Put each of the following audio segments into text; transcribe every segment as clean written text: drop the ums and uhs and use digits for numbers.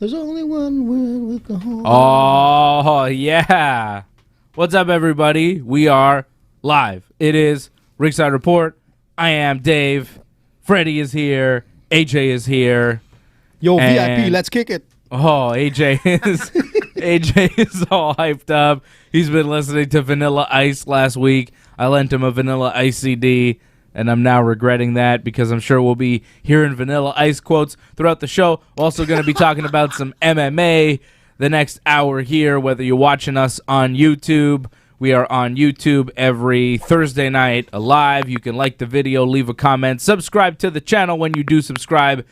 There's only one word with the whole. Oh, yeah. What's up, everybody? We are live. It is Ringside Report. I am Dave. Freddie is here. AJ is here. Yo, VIP, let's kick it. Oh, AJ is all hyped up. He's been listening to Vanilla Ice last week. I lent him a Vanilla Ice CD, and I'm now regretting that because I'm sure we'll be hearing Vanilla Ice quotes throughout the show. We're also going to be talking about some MMA the next hour here, whether you're watching us on YouTube. We are on YouTube every Thursday night live. You can like the video, leave a comment, subscribe to the channel when you do subscribe.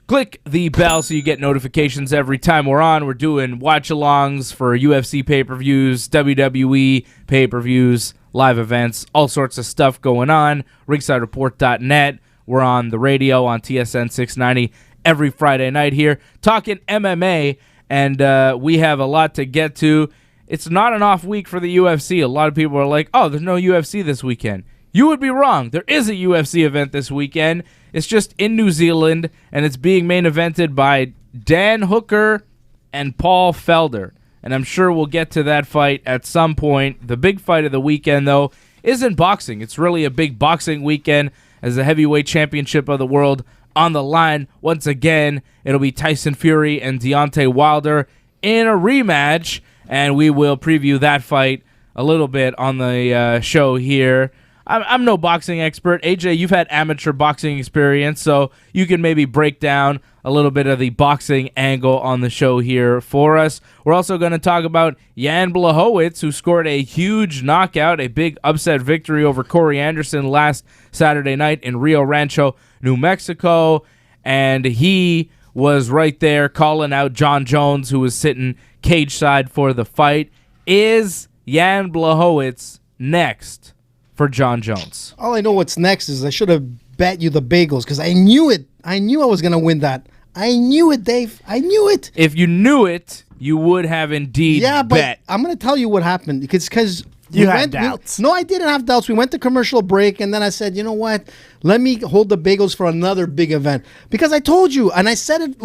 Click the bell so you get notifications every time we're on. We're doing watch-alongs for UFC pay-per-views, WWE pay-per-views, live events, all sorts of stuff going on. RingsideReport.net. We're on the radio on TSN 690 every Friday night here talking MMA, and we have a lot to get to. It's not an off week for the UFC. A lot of people are like, oh, there's no UFC this weekend. You would be wrong. There is a UFC event this weekend. It's just in New Zealand, and it's being main evented by Dan Hooker and Paul Felder. And I'm sure we'll get to that fight at some point. The big fight of the weekend, though, isn't boxing. It's really a big boxing weekend as the heavyweight championship of the world on the line. Once again, it'll be Tyson Fury and Deontay Wilder in a rematch, and we will preview that fight a little bit on the show here. I'm no boxing expert. AJ, you've had amateur boxing experience, so you can maybe break down a little bit of the boxing angle on the show here for us. We're also going to talk about Jan Błachowicz, who scored a huge knockout, a big upset victory over Corey Anderson last Saturday night in Rio Rancho, New Mexico, and he was right there calling out John Jones, who was sitting cage side for the fight. Is Jan Błachowicz next for John Jones? All I know what's next is I should have bet you the bagels because I knew it. I knew I was going to win that. I knew it, Dave. I knew it. If you knew it, you would have indeed bet. I'm going to tell you what happened because you had doubts. No, I didn't have doubts. We went to commercial break, and then I said, you know what? Let me hold the bagels for another big event. Because I told you, and I said it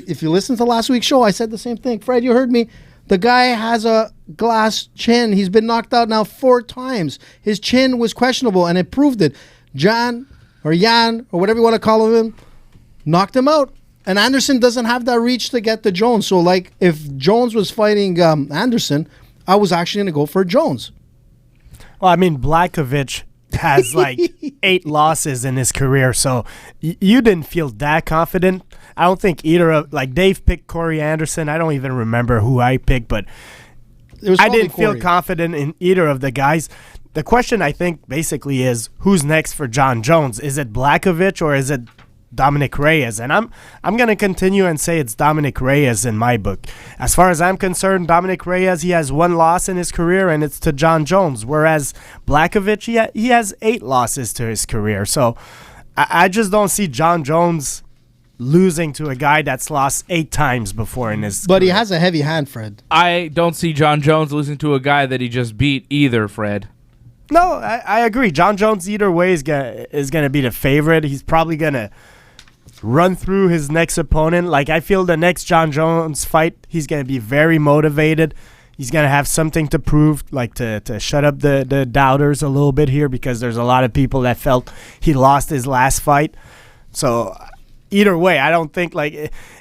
if you listen to last week's show, I said the same thing. Fred, you heard me. The guy has a glass chin. He's been knocked out now 4 times. His chin was questionable, and it proved it. Jan, or whatever you want to call him, knocked him out. And Anderson doesn't have that reach to get to Jones. So, if Jones was fighting Anderson, I was actually going to go for Jones. Well, I mean, Błachowicz has 8 losses in his career, so you didn't feel that confident. I don't think either of Dave picked Corey Anderson. I don't even remember who I picked, but I didn't feel confident in either of the guys. The question I think basically is who's next for John Jones? Is it Błachowicz or is it Dominic Reyes? And I'm going to continue and say it's Dominic Reyes in my book. As far as I'm concerned, Dominic Reyes, he has 1 loss in his career, and it's to John Jones, whereas Błachowicz, he has 8 losses to his career. So I just don't see John Jones losing to a guy that's lost 8 times before in his But career. he has a heavy hand, Fred. I don't see John Jones losing to a guy that he just beat either, Fred. No, I agree. John Jones either way is gonna be the favorite. He's probably going to run through his next opponent. I feel the next John Jones fight, he's going to be very motivated. He's going to have something to prove, to shut up the doubters a little bit here, because there's a lot of people that felt he lost his last fight. So either way, I don't think,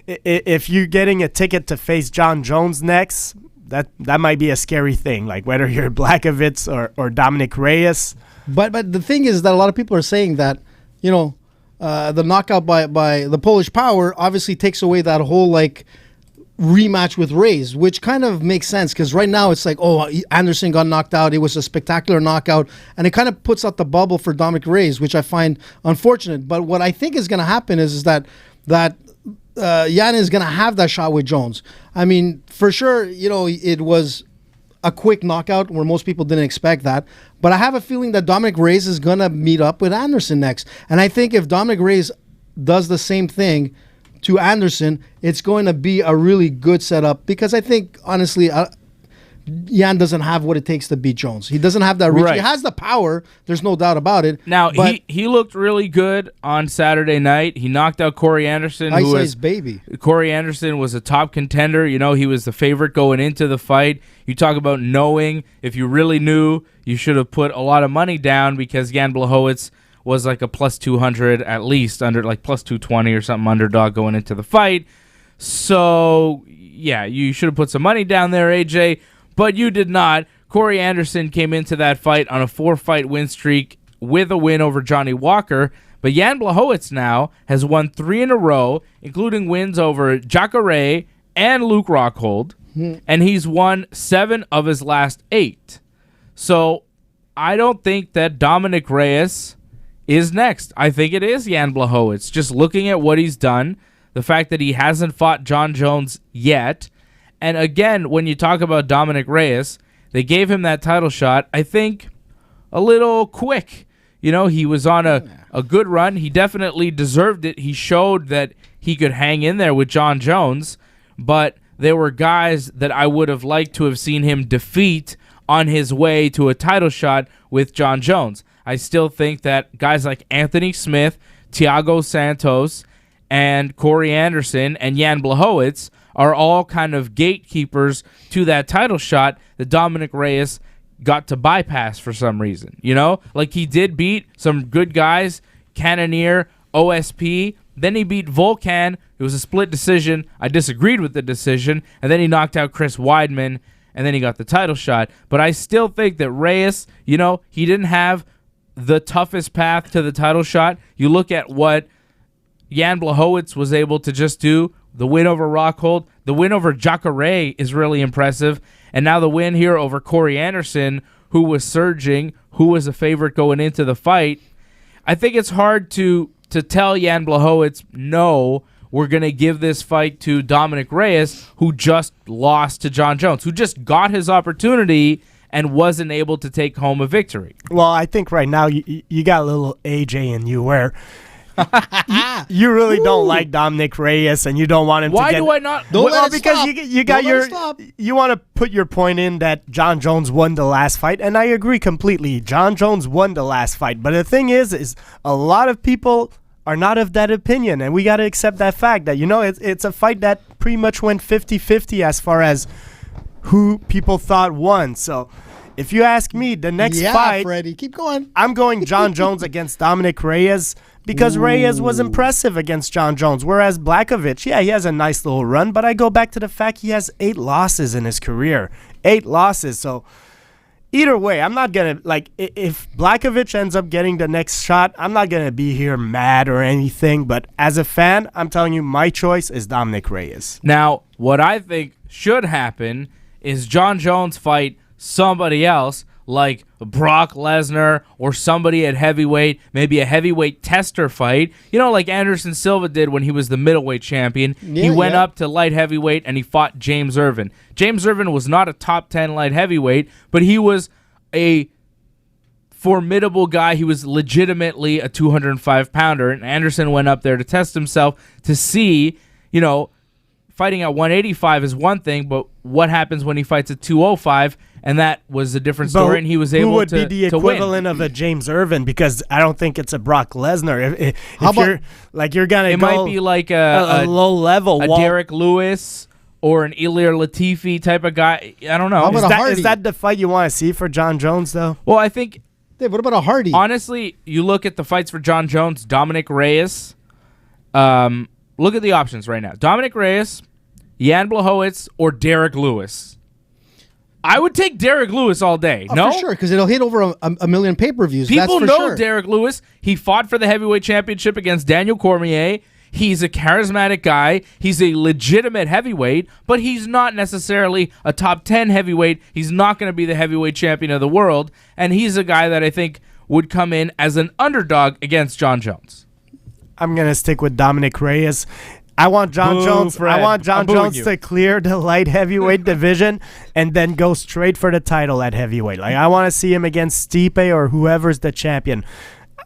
if you're getting a ticket to face John Jones next, that might be a scary thing, whether you're Błachowicz or Dominic Reyes. But the thing is that a lot of people are saying that, the knockout by the Polish Power obviously takes away that whole rematch with Reyes, which kind of makes sense because right now it's Anderson got knocked out. It was a spectacular knockout, and it kind of puts out the bubble for Dominic Reyes, which I find unfortunate. But what I think is going to happen is that Jan is going to have that shot with Jones. I mean, for sure, it was a quick knockout where most people didn't expect that. But I have a feeling that Dominic Reyes is going to meet up with Anderson next. And I think if Dominic Reyes does the same thing to Anderson, it's going to be a really good setup because I think, honestly, Yan doesn't have what it takes to beat Jones. He doesn't have that reach. Right. He has the power. There's no doubt about it. Now, but he looked really good on Saturday night. He knocked out Corey Anderson, Ice Ice Baby. Corey Anderson was a top contender. You know, he was the favorite going into the fight. You talk about knowing. If you really knew, you should have put a lot of money down because Jan Błachowicz was like a plus 200 at least, under like plus 220 or something underdog going into the fight. So, yeah, you should have put some money down there, AJ, but you did not. Corey Anderson came into that fight on a 4-fight win streak with a win over Johnny Walker, but Jan Błachowicz now has won 3 in a row, including wins over Jacare and Luke Rockhold, and he's won 7 of his last 8. So, I don't think that Dominic Reyes is next. I think it is Jan Błachowicz. Just looking at what he's done, the fact that he hasn't fought John Jones yet, and again, when you talk about Dominic Reyes, they gave him that title shot, I think, a little quick. You know, he was on a good run. He definitely deserved it. He showed that he could hang in there with John Jones, but there were guys that I would have liked to have seen him defeat on his way to a title shot with John Jones. I still think that guys like Anthony Smith, Thiago Santos, and Corey Anderson and Jan Błachowicz are all kind of gatekeepers to that title shot that Dominic Reyes got to bypass for some reason. You know, like he did beat some good guys, Cannonier, OSP. Then he beat Volkan. It was a split decision. I disagreed with the decision. And then he knocked out Chris Weidman, and then he got the title shot. But I still think that Reyes, you know, he didn't have the toughest path to the title shot. You look at what Jan Błachowicz was able to just do, the win over Rockhold, the win over Jacare is really impressive, and now the win here over Corey Anderson, who was surging, who was a favorite going into the fight. I think it's hard to tell Jan Błachowicz, no, we're going to give this fight to Dominic Reyes, who just lost to John Jones, who just got his opportunity and wasn't able to take home a victory. Well, I think right now you got a little AJ in you where you really don't like Dominic Reyes and you don't want him to get... Why do I not? Because you got you want to put your point in that John Jones won the last fight, and I agree completely. John Jones won the last fight, but the thing is a lot of people are not of that opinion, and we got to accept that fact that, you know, it's a fight that pretty much went 50-50 as far as who people thought won. So if you ask me, the next fight, Freddie, keep going. I'm going John Jones against Dominic Reyes because Reyes was impressive against John Jones, whereas Błachowicz, yeah, he has a nice little run, but I go back to the fact he has 8 losses in his career. 8 losses. So either way, I'm not going to, like, if Błachowicz ends up getting the next shot, I'm not going to be here mad or anything, but as a fan, I'm telling you, my choice is Dominic Reyes. Now, what I think should happen is John Jones fight somebody else like Brock Lesnar or somebody at heavyweight, maybe a heavyweight tester fight, you know, like Anderson Silva did when he was the middleweight champion. He went up to light heavyweight and he fought James Irvin. James Irvin was not a top 10 light heavyweight, but he was a formidable guy. He was legitimately a 205-pounder, and Anderson went up there to test himself to see, you know, fighting at 185 is one thing, but what happens when he fights at 205? And that was a different story, and he was able to win. Who would be the equivalent of a James Irvin? Because I don't think it's a Brock Lesnar. If you're gonna, it might be like a low level, a Derek Lewis or an Ilir Latifi type of guy. I don't know. Is that the fight you want to see for John Jones, though? Well, I think. Dave, what about a Hardy? Honestly, you look at the fights for John Jones, Dominic Reyes. Look at the options right now: Dominic Reyes, Jan Błachowicz, or Derek Lewis. I would take Derek Lewis all day. No? For sure, because it'll hit over a million pay-per-views. People that's for know sure. Derek Lewis. He fought for the heavyweight championship against Daniel Cormier. He's a charismatic guy. He's a legitimate heavyweight, but he's not necessarily a top 10 heavyweight. He's not going to be the heavyweight champion of the world, and he's a guy that I think would come in as an underdog against John Jones. I'm going to stick with Dominic Reyes. I want John Jones. Fred. I want John Jones you. to clear the light heavyweight division and then go straight for the title at heavyweight. Like, I want to see him against Stipe or whoever's the champion.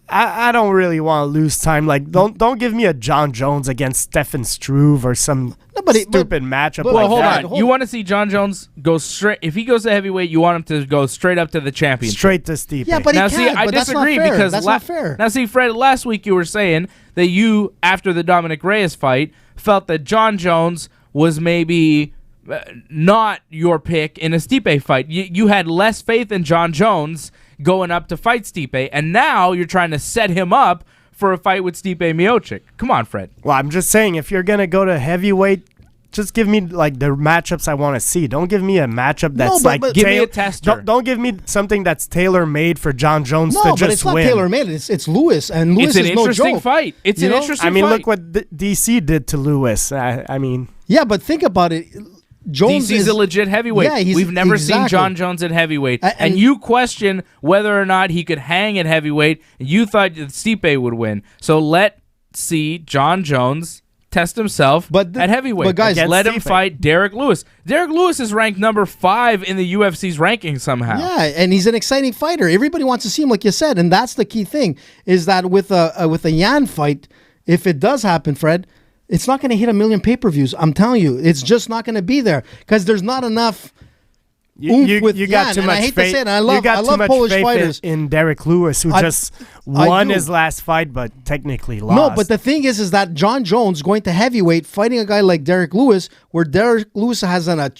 I don't really want to lose time. Like, don't give me a John Jones against Stefan Struve or some stupid matchup. Well, like hold that. on. You want to see John Jones go straight? If he goes to heavyweight, you want him to go straight up to the championship. Straight to Stipe. Yeah, but now, he see, can't. I But that's not disagree fair. because That's not fair. Now, see, Fred, last week you were saying that you, after the Dominic Reyes fight, felt that John Jones was maybe not your pick in a Stipe fight. You had less faith in John Jones going up to fight Stipe, and now you're trying to set him up for a fight with Stipe Miocic. Come on, Fred. Well, I'm just saying, if you're gonna go to heavyweight, just give me like the matchups I want to see. Don't give me a matchup that's give me a tester. Don't give me something that's tailor made for John Jones to just but it's not win. tailor made. It's Lewis, and Lewis It's an is no interesting joke. fight. It's an interesting I mean, fight. look what DC did to Lewis. I mean, Yeah, but think about it. Jones DC's is a legit heavyweight. Yeah, he's We've never seen exactly. John Jones at heavyweight. And And you question whether or not he could hang at heavyweight. You thought that Stipe would win. So let's see John Jones test himself at heavyweight. but guys, let him Stipe. fight Derek Lewis. Derek Lewis is ranked number 5 in the UFC's ranking somehow. Yeah, and he's an exciting fighter. Everybody wants to see him, like you said, and that's the key thing. Is that with a Yan fight, if it does happen, Fred, it's not going to hit 1 million pay-per-views. I'm telling you, it's just not going to be there because there's not enough. you with got Yan, too and much I hate to faith. say it, and I you love Polish faith fighters. in Derek Lewis, who just I won do. his last fight, but technically lost. No, but the thing is that John Jones going to heavyweight, fighting a guy like Derek Lewis, where Derek Lewis has a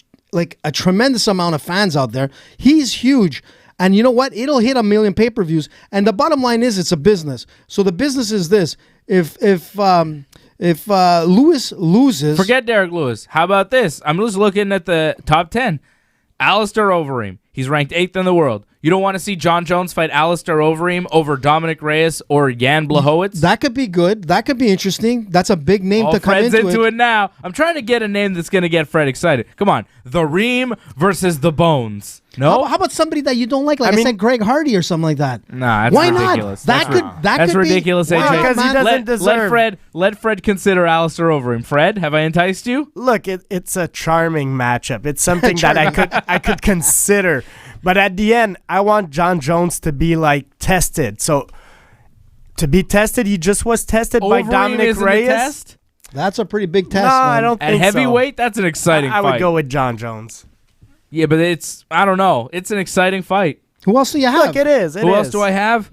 tremendous amount of fans out there. He's huge. And you know what? It'll hit 1 million pay-per-views. And the bottom line is it's a business. So the business is this. If Lewis loses... Forget Derek Lewis. How about this? I'm just looking at the top 10. Alistair Overeem. He's ranked 8th in the world. You don't want to see John Jones fight Alistair Overeem over Dominic Reyes or Jan Blachowicz? That could be good. That could be interesting. That's a big name to come Fred's into it now. I'm trying to get a name that's going to get Fred excited. Come on. The Reem versus the Bones. No? How about somebody that you don't like? Like I said, Greg Hardy or something like that. Nah, that's Why ridiculous. not? That's That's ridiculous, be, AJ. Why not, Because he man? doesn't deserve. Let Fred consider Alistair Overeem. Fred, have I enticed you? Look, it's a charming matchup. It's something that I could consider. But at the end, I want John Jones to be like tested. So to be tested, he just was tested by Overeem Dominic isn't a Reyes. test? That's a pretty big test. No, man. I don't At think heavyweight, that's an exciting I fight. would go with John Jones. Yeah, but I don't know. It's an exciting fight. Who else do you have? Look, it is. Who else do I have?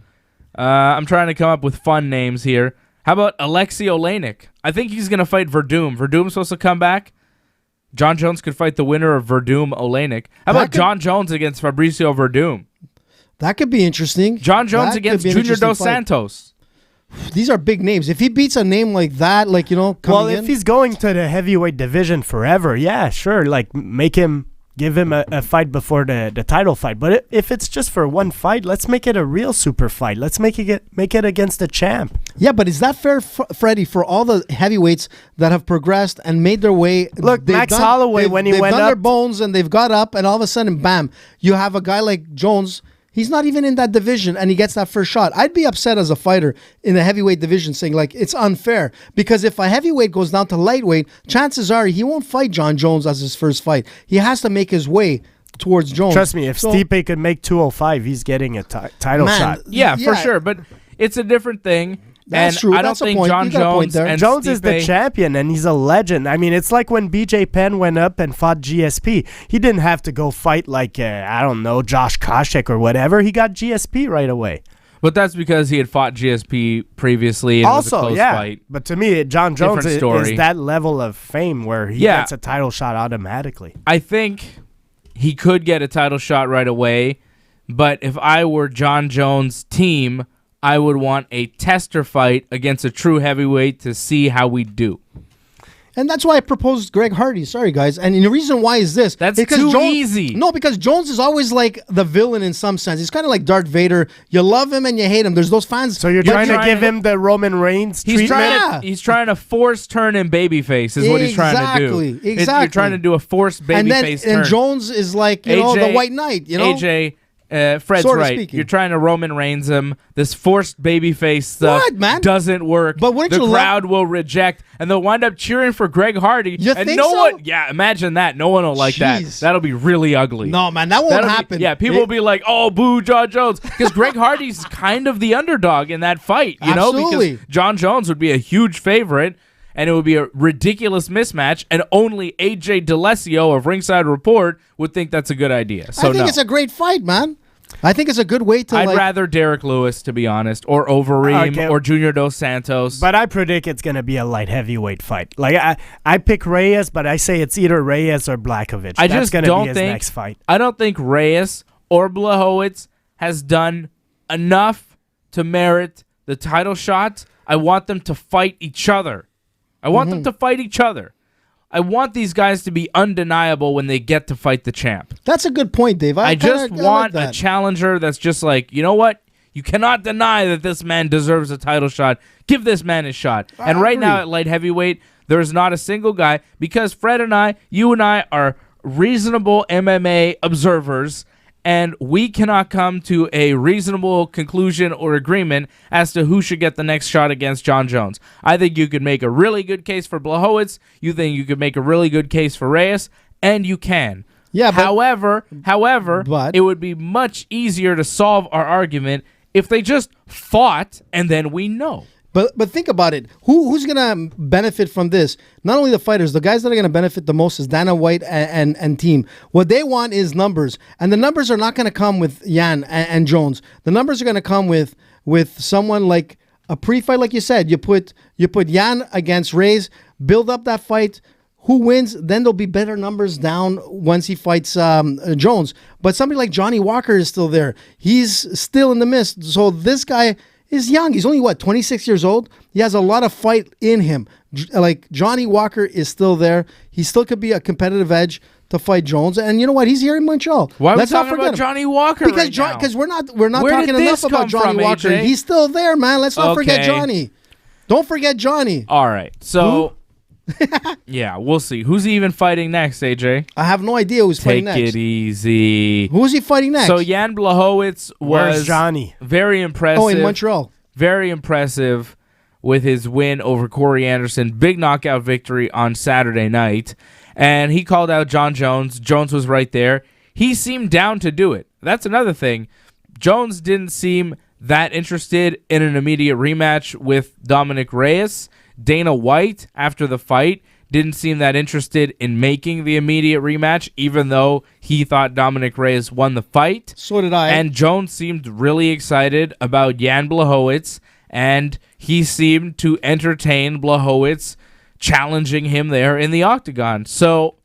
I'm trying to come up with fun names here. How about Alexei Olenek? I think he's going to fight Verdum. Verdum's supposed to come back. John Jones could fight the winner of Verdum Olenek. How about John Jones against Fabricio Verdum? That could be interesting. John Jones That against could be an Junior interesting Dos fight. Santos. These are big names. If he beats a name like that, like, coming Well, in. if he's going to the heavyweight division forever, yeah, sure. Like, give him a fight before the title fight. But if it's just for one fight, let's make it a real super fight. Let's make it against the champ. Yeah, but is that fair, Freddie, for all the heavyweights that have progressed and made their way? Look, Max Holloway, when he they've went done their up- bones and they've got up, and all of a sudden, bam, you have a guy like Jones. He's not even in that division, and he gets that first shot. I'd be upset as a fighter in the heavyweight division, saying like it's unfair, because if a heavyweight goes down to lightweight, chances are he won't fight John Jones as his first fight. He has to make his way towards Jones. Trust me, if Stipe could make 205, he's getting a title shot. Yeah, for sure. But it's a different thing. That's and true. I don't That's a think point. John You got a point Jones there. and Jones is the Stipe- champion, and he's a legend. I mean, it's like when BJ Penn went up and fought GSP. He didn't have to go fight like, I don't know, Josh Koscheck or whatever. He got GSP right away. But that's because he had fought GSP previously and it was a Also, close yeah. fight. But to me, John Jones Different is story. that level of fame where he Yeah. gets a title shot automatically. I think he could get a title shot right away, but if I were John Jones' team, I would want a tester fight against a true heavyweight to see how we do. And that's why I proposed Greg Hardy. Sorry, guys. And the reason why is this. That's because too easy. No, because Jones is always like the villain in some sense. He's kind of like Darth Vader. You love him and you hate him. There's those fans. So you're trying to give him the Roman Reigns He's treatment? he's trying to force turn him babyface is what he's trying to do. Exactly. You're trying to do a forced and babyface turn. And Jones is like, the White Knight, AJ, Fred's Sort of right. speaking. You're trying to Roman Reigns him. This forced babyface stuff What, man? doesn't work. But wouldn't the you crowd will reject, and they'll wind up cheering for Greg Hardy. You and think no so? one, yeah, imagine that. No one will like that. Jeez. That'll be really ugly. No, man, that won't That'll be- happen. yeah, people will be like, "Oh, boo, John Jones," because Greg Hardy's kind of the underdog in that fight, you know, Absolutely. because John Jones would be a huge favorite, and it would be a ridiculous mismatch, and only AJ DeLesio of Ringside Report would think that's a good idea. So I think it's a great fight, man. I think it's a good way to. I'd rather Derek Lewis, to be honest, or Overeem, Okay. or Junior Dos Santos. But I predict it's going to be a light heavyweight fight. Like I pick Reyes, but I say it's either Reyes or Błachowicz. I That's just gonna don't be his think next fight. I don't think Reyes or Błachowicz has done enough to merit the title shot. I want them to fight each other. I want them to fight each other. I want these guys to be undeniable when they get to fight the champ. That's a good point, Dave. I kinda just like want that. a challenger that's just like, you know what? You cannot deny that this man deserves a title shot. Give this man a shot. And right now agree. at light heavyweight, there's not a single guy, because Fred and I, you and I are reasonable MMA observers, and we cannot come to a reasonable conclusion or agreement as to who should get the next shot against John Jones. I think you could make a really good case for Błachowicz. You think you could make a really good case for Reyes, and you can. Yeah, but- However, But- it would be much easier to solve our argument if they just fought, and then we know. But think about it. Who's gonna benefit from this? Not only the fighters, the guys that are gonna benefit the most is Dana White and team. What they want is numbers, and the numbers are not gonna come with Yan and Jones. The numbers are gonna come with someone like a pre-fight, like you said. You put Yan against Reyes, build up that fight. Who wins? Then there'll be better numbers down once he fights Jones. But somebody like Johnny Walker is still there. He's still in the mist. So this guy is young. He's only, 26 years old? He has a lot of fight in him. Like, Johnny Walker is still there. He still could be a competitive edge to fight Jones. And you know what? He's here in Montreal. Why are we Let's not talking forget about him. Johnny Walker Because right now? Because we're not Where talking did enough this about come Johnny from, Walker. AJ? He's still there, man. Let's not forget Okay. Johnny. Don't forget Johnny. All right. So, yeah, we'll see. Who's he even fighting next, AJ? I have no idea who's fighting Take next. it easy. Who is he fighting next? So, Jan Blachowicz Where's was Johnny? very impressive. Oh, in Montreal. Very impressive with his win over Corey Anderson. Big knockout victory on Saturday night. And he called out John Jones. Jones was right there. He seemed down to do it. That's another thing. Jones didn't seem that interested in an immediate rematch with Dominic Reyes. Dana White, after the fight, didn't seem that interested in making the immediate rematch, even though he thought Dominic Reyes won the fight. So did I. And Jones seemed really excited about Jan Blachowicz, and he seemed to entertain Blachowicz challenging him there in the octagon. So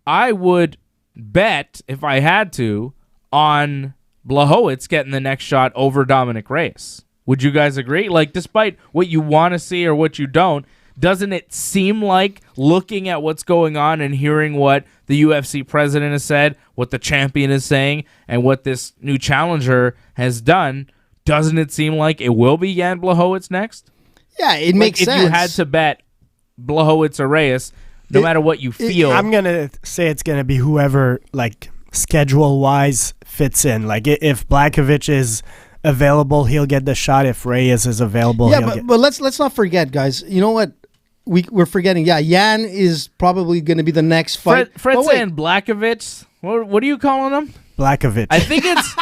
I would bet, if I had to, on Blachowicz getting the next shot over Dominic Reyes. Would you guys agree? Like, despite what you want to see or what you don't, doesn't it seem like, looking at what's going on and hearing what the UFC president has said, what the champion is saying, and what this new challenger has done, doesn't it seem like it will be Jan Blachowicz next? Yeah, it makes If sense. you had to bet Blachowicz or Reyes, no matter what you feel. I'm going to say it's going to be whoever, like, schedule-wise fits in. Like, if Błachowicz is available, he'll get the shot. If Reyes is available, Yeah, he'll get... but let's not forget, guys. You know what? We're forgetting. Yeah, Yan is probably going to be the next fight. Fred's But wait, saying Błachowicz. What are you calling him? Błachowicz. I think it's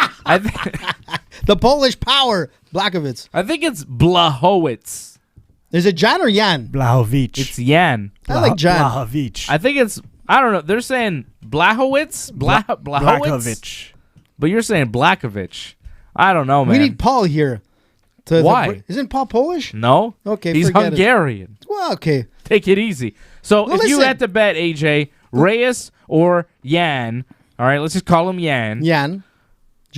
the Polish power, Błachowicz. I think it's Blachowicz. Is it Jan or Yan? Błachowicz. It's Jan. I like Jan. Błachowicz. I think it's, I don't know. They're saying Blachowicz, Blachowicz, Błachowicz. but you're saying Błachowicz. I don't know, man. We need Paul here. Why? Isn't Paul Polish? No. Okay, he's forget it. Hungarian. Well, okay. Take it easy. So Well, if you listen. had to bet, AJ, Reyes or Yan, all right, let's just call him Yan. Jan.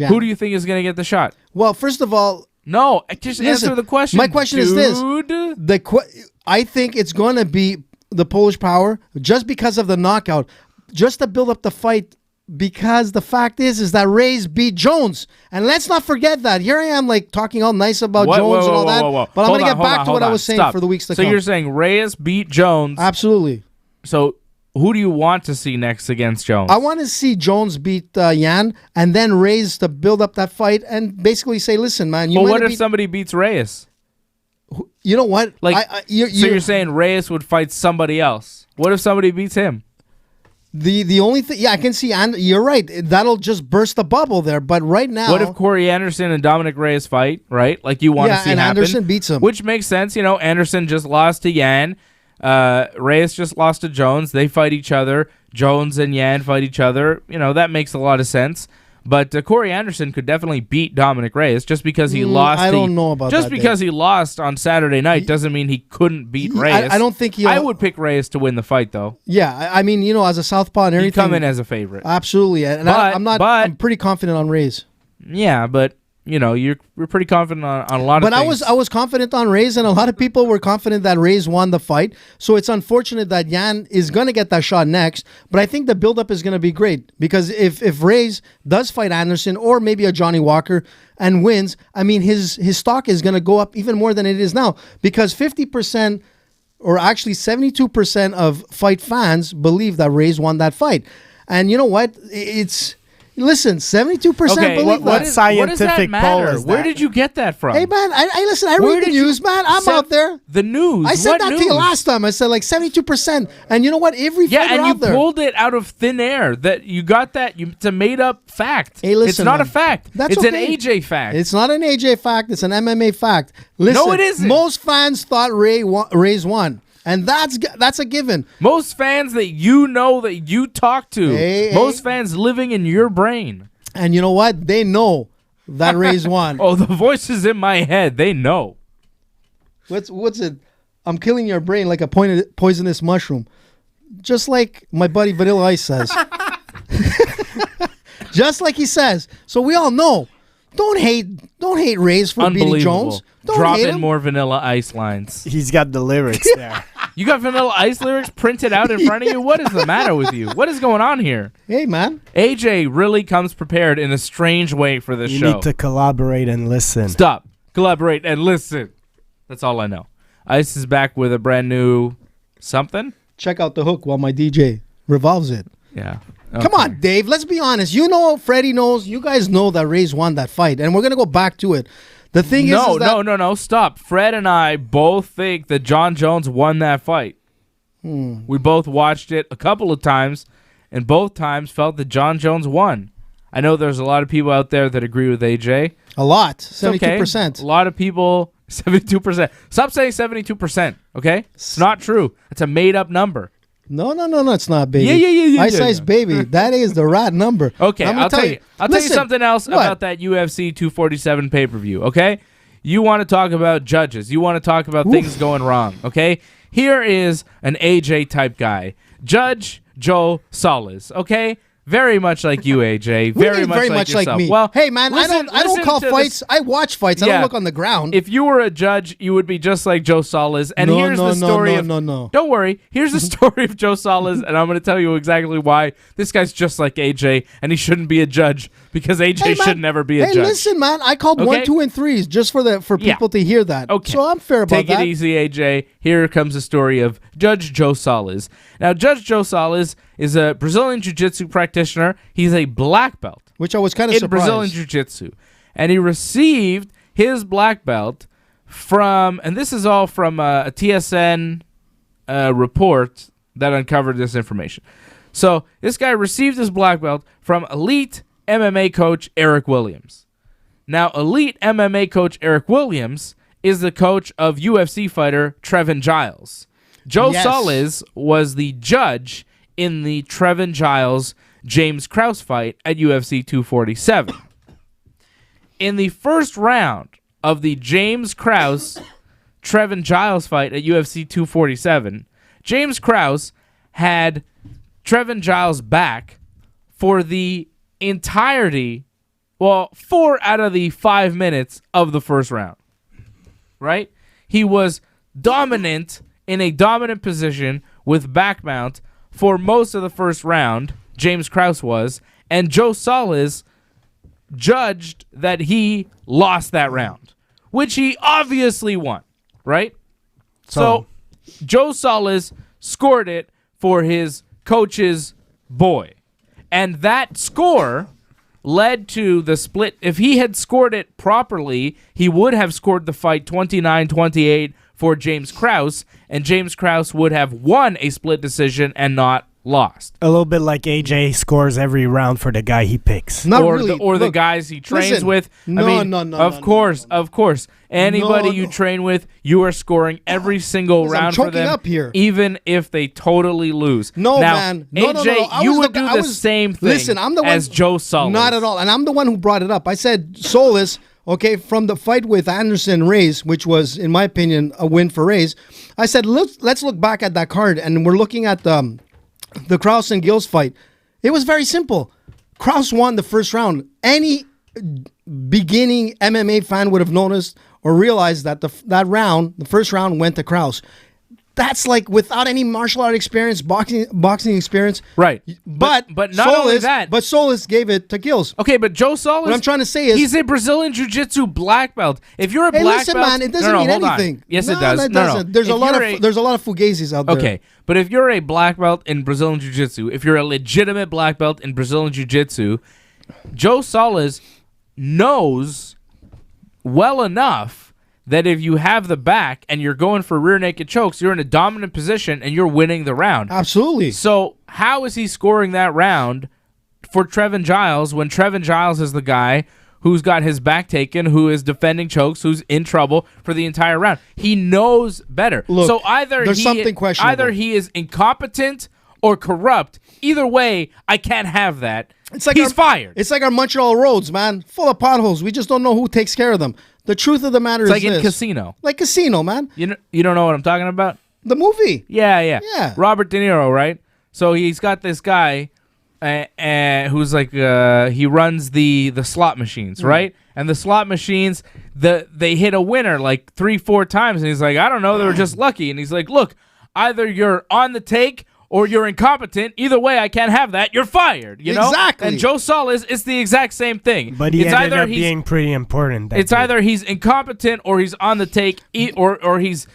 Who do you think is going to get the shot? Well, first of all, No, just Listen, answer the question. my question is this. Dude. I think it's going to be the Polish power just because of the knockout, just to build up the fight. Because the fact is that Reyes beat Jones, and let's not forget that. Here I am, like talking all nice about Jones and all that, but I'm going to get back to what I was saying for the weeks to so come. you're saying Reyes beat Jones. Absolutely. So who do you want to see next against Jones? I want to see Jones beat Yan and then Reyes to build up that fight and basically say, listen, man, you Well, might what have if somebody beats Reyes? You know what? Like, so you're saying Reyes would fight somebody else. What if somebody beats him? The only thing, I can see, and you're right. That'll just burst the bubble there. But right now, What if Corey Anderson and Dominic Reyes fight? Right, like you want to see and happen. Anderson beats him, which makes sense. You know, Anderson just lost to Yan. Reyes just lost to Jones. They fight each other. Jones and Yan fight each other. You know, that makes a lot of sense. But Corey Anderson could definitely beat Dominic Reyes just because he lost. I don't know about just that. Because he lost on Saturday night doesn't mean he couldn't beat Reyes. I don't think he. I would pick Reyes to win the fight, though. Yeah, I mean, you know, as a southpaw and everything, He'd come in as a favorite. Absolutely, and I'm pretty confident on Reyes. Yeah, but you know, you're pretty confident on a lot of things. But I was confident on Reyes, and a lot of people were confident that Reyes won the fight. So it's unfortunate that Yan is going to get that shot next. But I think the buildup is going to be great because if Reyes does fight Anderson or maybe a Johnny Walker and wins, I mean, his stock is going to go up even more than it is now because 50% or actually 72% of fight fans believe that Reyes won that fight. And you know what? Listen, 72% believe what that. scientific what does that matter? poll is Where that? did you get that from? Hey, man, I read the news, man. I'm out there. The news. I said What that news? to you last time. I said like 72%. And you know what? Every fighter Yeah, and out you there. pulled it out of thin air. That you got that. It's a made up fact. Hey, listen, it's not man. a fact. That's it's okay. an AJ fact. It's not an AJ fact. It's an MMA fact. Listen, No, it isn't. Most fans thought Reyes won. And that's a given. Most fans that you know that you talk to. Hey, most fans living in your brain. And you know what? They know that Reyes won. Oh, the voices in my head. They know. What's it? I'm killing your brain like a poisonous mushroom. Just like my buddy Vanilla Ice says. Just like he says. So we all know. Don't hate Reyes for beating Jones. Don't Drop hate in him. more Vanilla Ice lines. He's got the lyrics there. You got Vanilla Ice lyrics printed out in front of you? What is the matter with you? What is going on here? Hey, man. AJ really comes prepared in a strange way for this You show. need to collaborate and listen. Stop. Collaborate and listen. That's all I know. Ice is back with a brand new something. Check out the hook while my DJ revolves it. Yeah. Come on, Dave. Let's be honest. You know, Freddie knows. You guys know that Reyes won that fight, and we're gonna go back to it. The thing is that No. Stop. Fred and I both think that John Jones won that fight. We both watched it a couple of times, and both times felt that John Jones won. I know there's a lot of people out there that agree with AJ. a lot, It's okay. 72%. A lot of people, 72%. Stop saying 72%. Okay, it's not true. It's a made-up number. No, it's not, baby. Yeah. Ice Ice, baby. That is the right number. Okay, I'm gonna I'll tell you. I'll tell you Listen, something else what? about that UFC 247 pay-per-view. Okay, you want to talk about judges. You want to talk about things going wrong. Okay, here is an AJ type guy, Judge Joe Solis. Okay. Very much like you, AJ. Very Very much like like me. Well, hey, man, I don't listen call to fights. this. I watch fights. I Yeah. don't look on the ground. If you were a judge, you would be just like Joe Solis. And No, here's no, the story of no. Don't worry. Here's the story of Joe Solis, and I'm going to tell you exactly why this guy's just like AJ, and he shouldn't be a judge because AJ Hey, man, should never be a hey, judge. listen, man. I called Okay? 1, 2, and 3s just for Yeah. people to hear that. Okay. So I'm fair about Take that. it easy, AJ. Here comes the story of Judge Joe Solis. Now, Judge Joe Solis is a Brazilian Jiu-Jitsu practitioner. He's a black belt Which I was kind of in surprised. Brazilian Jiu-Jitsu. And he received his black belt from, and this is all from a TSN report that uncovered this information. So this guy received his black belt from elite MMA coach Eric Williams. Now, elite MMA coach Eric Williams is the coach of UFC fighter Trevin Giles. Joe Yes. Solis was the judge in the Trevin Giles James Krause fight at UFC 247. In the first round of the James Krause Trevin Giles fight at UFC 247, James Krause had Trevin Giles back for the entirety, 4 out of the 5 minutes of the first round. Right? He was dominant in a dominant position with back mount for most of the first round, James Krause was, and Joe Solis judged that he lost that round, which he obviously won, right? So Joe Solis scored it for his coach's boy. And that score led to the split. If he had scored it properly, he would have scored the fight 29-28 for James Krause, and James Krause would have won a split decision and not lost. A little bit like AJ scores every round for the guy he picks. Not or really. the guys he trains with. No. Of course. Anybody you train with, you are scoring every single round for them, up here. even if they totally lose. No, now, man. AJ, you would do the same thing I'm the one, as Joe Solis. Not at all. And I'm the one who brought it up. I said Solis, okay, from the fight with Anderson and Reyes, which was, in my opinion, a win for Reyes. I said, let's look back at that card, and we're looking at the Krause and Gills fight. It was very simple. Krause won the first round. Any beginning MMA fan would have noticed or realized that the first round went to Krause. That's like without any martial art experience, boxing experience. Right. But not Solis, only that. But Solis gave it to Gills. Okay, but Joe Solis. What I'm trying to say is he's a Brazilian Jiu-Jitsu black belt. If you're a hey, black listen, belt, man, it doesn't mean hold anything. On. Yes, no, it does. It no, doesn't. There's a lot of fugazis out there. Okay, but if you're a black belt in Brazilian Jiu-Jitsu, if you're a legitimate black belt in Brazilian Jiu-Jitsu, Joe Solis knows well enough that if you have the back and you're going for rear naked chokes, you're in a dominant position and you're winning the round. Absolutely. So how is he scoring that round for Trevin Giles when Trevin Giles is the guy who's got his back taken, who is defending chokes, who's in trouble for the entire round? He knows better. Look, so either something questionable. Either he is incompetent or corrupt. Either way, I can't have that. It's like he's fired. It's like our Montreal roads, man, full of potholes. We just don't know who takes care of them. The truth of the matter is like this. in Casino. Like Casino, man. You don't know what I'm talking about? The movie. Yeah. Robert De Niro, right? So he's got this guy who's like he runs the slot machines, right? And the slot machines, they hit a winner like 3-4 times, and he's like, I don't know, they were just lucky. And he's like, look, either you're on the take or you're incompetent. Either way, I can't have that. You're fired. You know exactly. And Joe Solis is the exact same thing. But he ended up being pretty important. It's either he's incompetent or he's on the take, or he's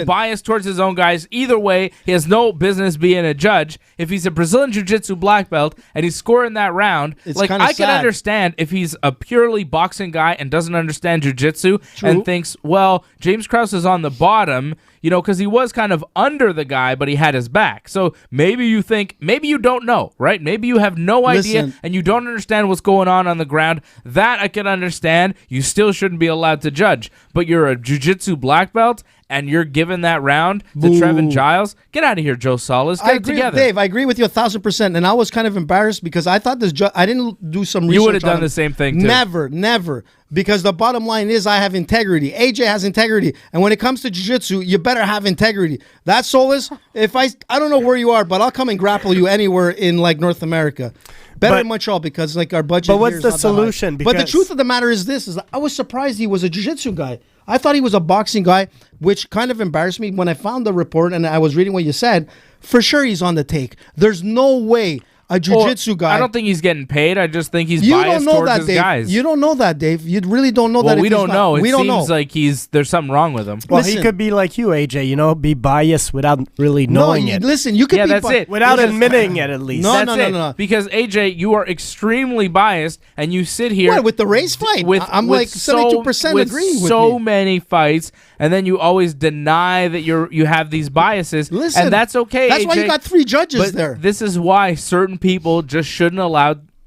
biased towards his own guys. Either way, he has no business being a judge. If he's a Brazilian Jiu-Jitsu black belt and he's scoring that round, I can understand if he's a purely boxing guy and doesn't understand Jiu-Jitsu and thinks, well, James Krause is on the bottom, because he was kind of under the guy, but he had his back. So maybe you don't know, right? Maybe you have no idea and you don't understand what's going on the ground. That I can understand. You still shouldn't be allowed to judge. But you're a jiu-jitsu black belt and you're giving that round to Trevin Giles. Get out of here, Joe Solis. Get it together. Dave, I agree with you 1,000%. And I was kind of embarrassed because I thought I didn't do some research. You would have done the same thing, too. Never. Because the bottom line is I have integrity. AJ has integrity. And when it comes to jiu-jitsu, you better have integrity. That's Solis. If I don't know where you are, but I'll come and grapple you anywhere in like North America. Better in Montreal because like our budget. But what's the solution? But the truth of the matter is this: I was surprised he was a jiu-jitsu guy. I thought he was a boxing guy, which kind of embarrassed me when I found the report and I was reading what you said. For sure, he's on the take. There's no way a jiu-jitsu guy. I don't think he's getting paid. I just think he's biased towards his guys. You don't know that, Dave. You really don't know that. We don't know. It seems know. like there's something wrong with him. Well, he could be like you, AJ. Be biased without really knowing it. Listen, you could be that's it. Without admitting it, at least. No. Because AJ, you are extremely biased, and you sit here with the race fight. I'm like 72% agreeing with so many fights, and then you always deny that you have these biases. Listen, and that's okay. That's AJ, why you got 3 judges there. This is why certain people just shouldn't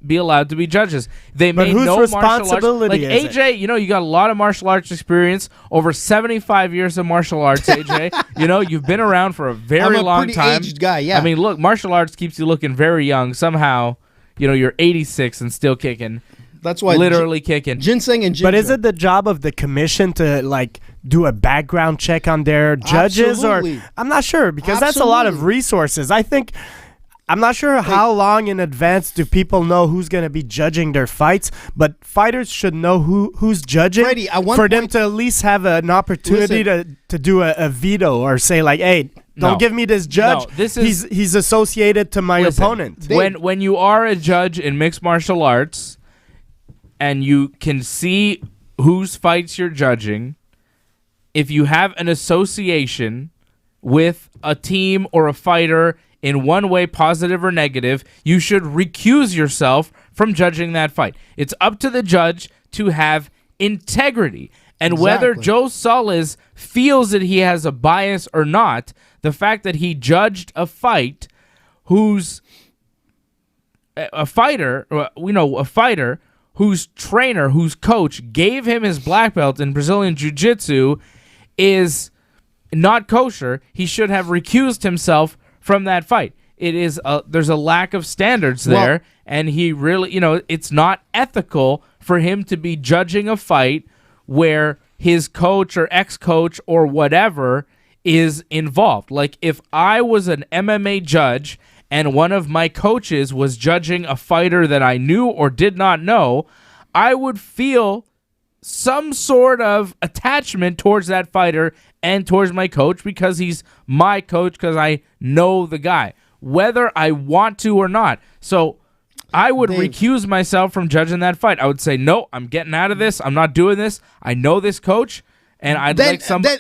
be allowed to be judges. They but made whose no responsibility martial arts. Like AJ, you got a lot of martial arts experience, over 75 years of martial arts, AJ. You've been around for a very long time. I'm a pretty aged guy, yeah. I mean, look, martial arts keeps you looking very young. Somehow, you're 86 and still kicking. That's why literally kicking. Ginseng and ginger. But is it the job of the commission to do a background check on their judges? Absolutely. Or I'm not sure because that's a lot of resources. I'm not sure how long in advance do people know who's going to be judging their fights, but fighters should know who's judging Freddie, for them to at least have an opportunity to do a veto or say hey, don't give me this judge. No, he's associated to my opponent. When you are a judge in mixed martial arts and you can see whose fights you're judging, if you have an association with a team or a fighter in one way, positive or negative, you should recuse yourself from judging that fight. It's up to the judge to have integrity. And whether Joe Solis feels that he has a bias or not, the fact that he judged a fight whose a fighter whose trainer, whose coach gave him his black belt in Brazilian Jiu-Jitsu is not kosher, he should have recused himself from that fight. There's a lack of standards there, and he really, it's not ethical for him to be judging a fight where his coach or ex-coach or whatever is involved. Like, if I was an MMA judge and one of my coaches was judging a fighter that I knew or did not know, I would feel some sort of attachment towards that fighter and towards my coach because he's my coach, because I know the guy, whether I want to or not. So I would recuse myself from judging that fight. I would say, no, I'm getting out of this. I'm not doing this. I know this coach. And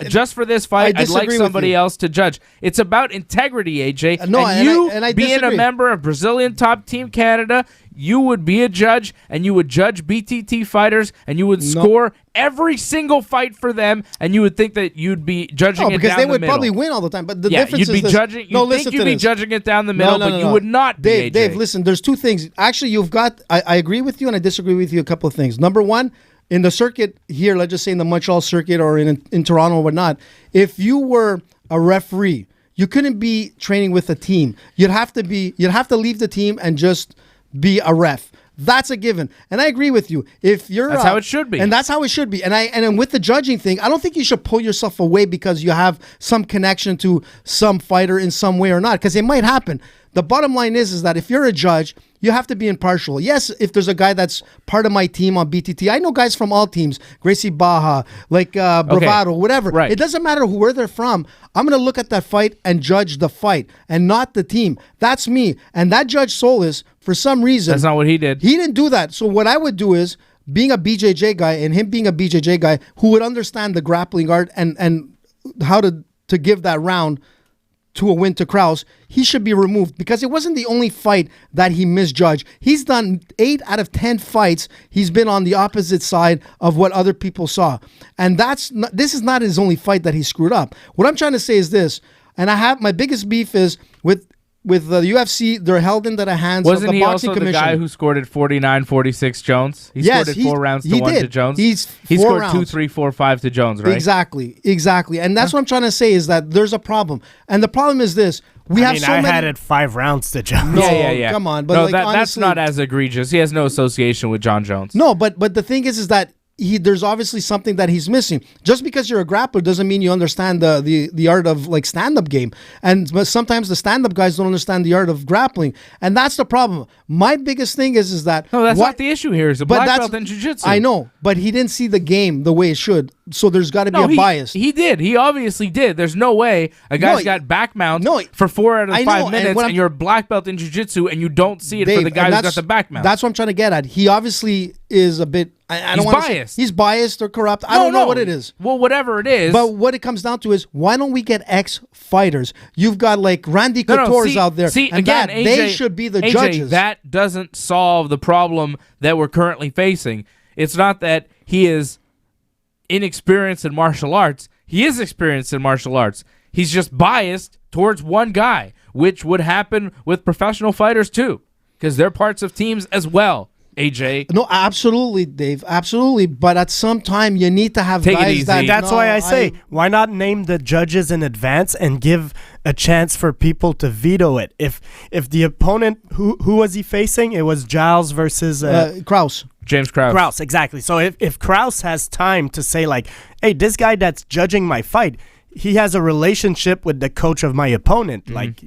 just for this fight, I'd like somebody else to judge. It's about integrity, AJ. I being a member of Brazilian Top Team Canada, you would be a judge, and you would judge BTT fighters, and you would score every single fight for them, and you would think that you'd be judging it down the middle. Because they would probably win all the time. But the difference is judging. You'd be judging it down the middle, but you would not be, AJ. Dave, listen, there's two things. Actually, I agree with you, and I disagree with you a couple of things. Number one, in the circuit here, let's just say in the Montreal circuit or in Toronto or whatnot, if you were a referee, you couldn't be training with a team. You'd have to leave the team and just be a ref. That's a given. And I agree with you. That's how it should be. And that's how it should be. And with the judging thing, I don't think you should pull yourself away because you have some connection to some fighter in some way or not, because it might happen. The bottom line is that if you're a judge, you have to be impartial. Yes, if there's a guy that's part of my team on BTT, I know guys from all teams, Gracie Baja, Bravado, whatever. Right. It doesn't matter where they're from. I'm going to look at that fight and judge the fight and not the team. That's me. And that Judge Solis, for some reason... That's not what he did. He didn't do that. So what I would do is, being a BJJ guy and him being a BJJ guy who would understand the grappling art and how to give that round to a win to Krause, he should be removed because it wasn't the only fight that he misjudged. He's done 8 out of 10 fights. He's been on the opposite side of what other people saw. And this is not his only fight that he screwed up. What I'm trying to say is this, and my biggest beef is with the UFC, they're held into the hands of the Boxing Commission. Wasn't he also the guy who scored at 49-46 Jones? He scored at 4 rounds to 1 to Jones? He scored rounds. 2, 3, 4, 5 to Jones, right? Exactly. And that's what I'm trying to say is that there's a problem. And the problem is this. I had it 5 rounds to Jones. No, yeah. Come on. But that's not as egregious. He has no association with John Jones. No, but the thing is that there's obviously something that he's missing. Just because you're a grappler doesn't mean you understand the art of like stand-up game. And sometimes the stand-up guys don't understand the art of grappling. And that's the problem. My biggest thing is that... No, that's not the issue here. He's a black belt in jiu-jitsu. I know, but he didn't see the game the way it should. So there's got to be a bias. He did. He obviously did. There's no way a guy's got back mount for 4 out of 5 minutes and you're a black belt in jiu-jitsu and you don't see it, Dave, for the guy who's got the back mount. That's what I'm trying to get at. He obviously is a bit... He's biased. He's biased or corrupt. I don't know what it is. Well, whatever it is. But what it comes down to is, why don't we get ex-fighters? You've got like Randy Couture's out there. See, and again, AJ, they should be the AJ, judges. That doesn't solve the problem that we're currently facing. It's not that he is inexperienced in martial arts. He is experienced in martial arts. He's just biased towards one guy, which would happen with professional fighters too, because they're parts of teams as well. AJ. No, absolutely, Dave. Absolutely. But at some time, you need to have guys that... That's why I say, why not name the judges in advance and give a chance for people to veto it? If the opponent, who was he facing? It was Giles versus... Krause. James Krause. Krause, exactly. So if Krause has time to say like, hey, this guy that's judging my fight, he has a relationship with the coach of my opponent. Mm-hmm. Like,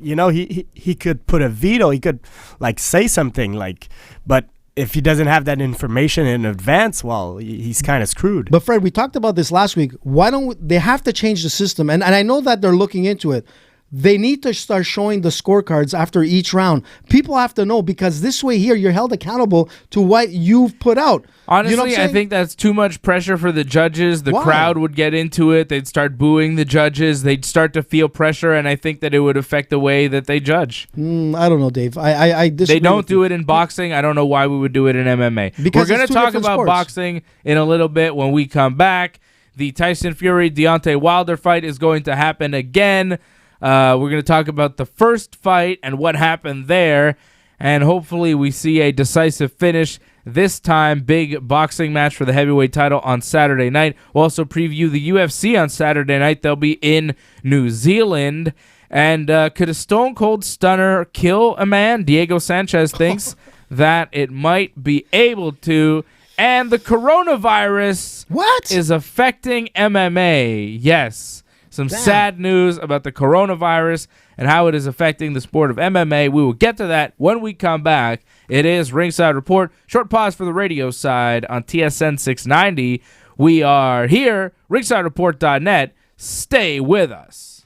he could put a veto. He could like say something like, but... If he doesn't have that information in advance, well, he's kind of screwed. But Fred, we talked about this last week. Why don't they have to change the system? And I know that they're looking into it. they need to start showing the scorecards after each round. People have to know, because this way here, you're held accountable to what you've put out. Honestly, You know what I'm I saying? think that's too much pressure for the judges. The Why? crowd would get into it. They'd start booing the judges. They'd start to feel pressure, and I think that it would affect the way that they judge. I don't know, Dave. I disagree. They don't with do you. it in boxing. I don't know why we would do it in MMA. Because We're going it's to two talk different about sports. boxing in a little bit when we come back. The Tyson Fury Deontay Wilder fight is going to happen again. We're going to talk about the first fight and what happened there, and hopefully we see a decisive finish this time. Big boxing match for the heavyweight title on Saturday night. We'll also preview the UFC on Saturday night. They'll be in New Zealand. And could a Stone Cold Stunner kill a man? Diego Sanchez thinks that it might be able to. And the coronavirus is affecting MMA. Yes. Some sad news about the coronavirus and how it is affecting the sport of MMA. We will get to that when we come back. It is Ringside Report. Short pause for the radio side on TSN 690. We are here, ringsidereport.net. Stay with us.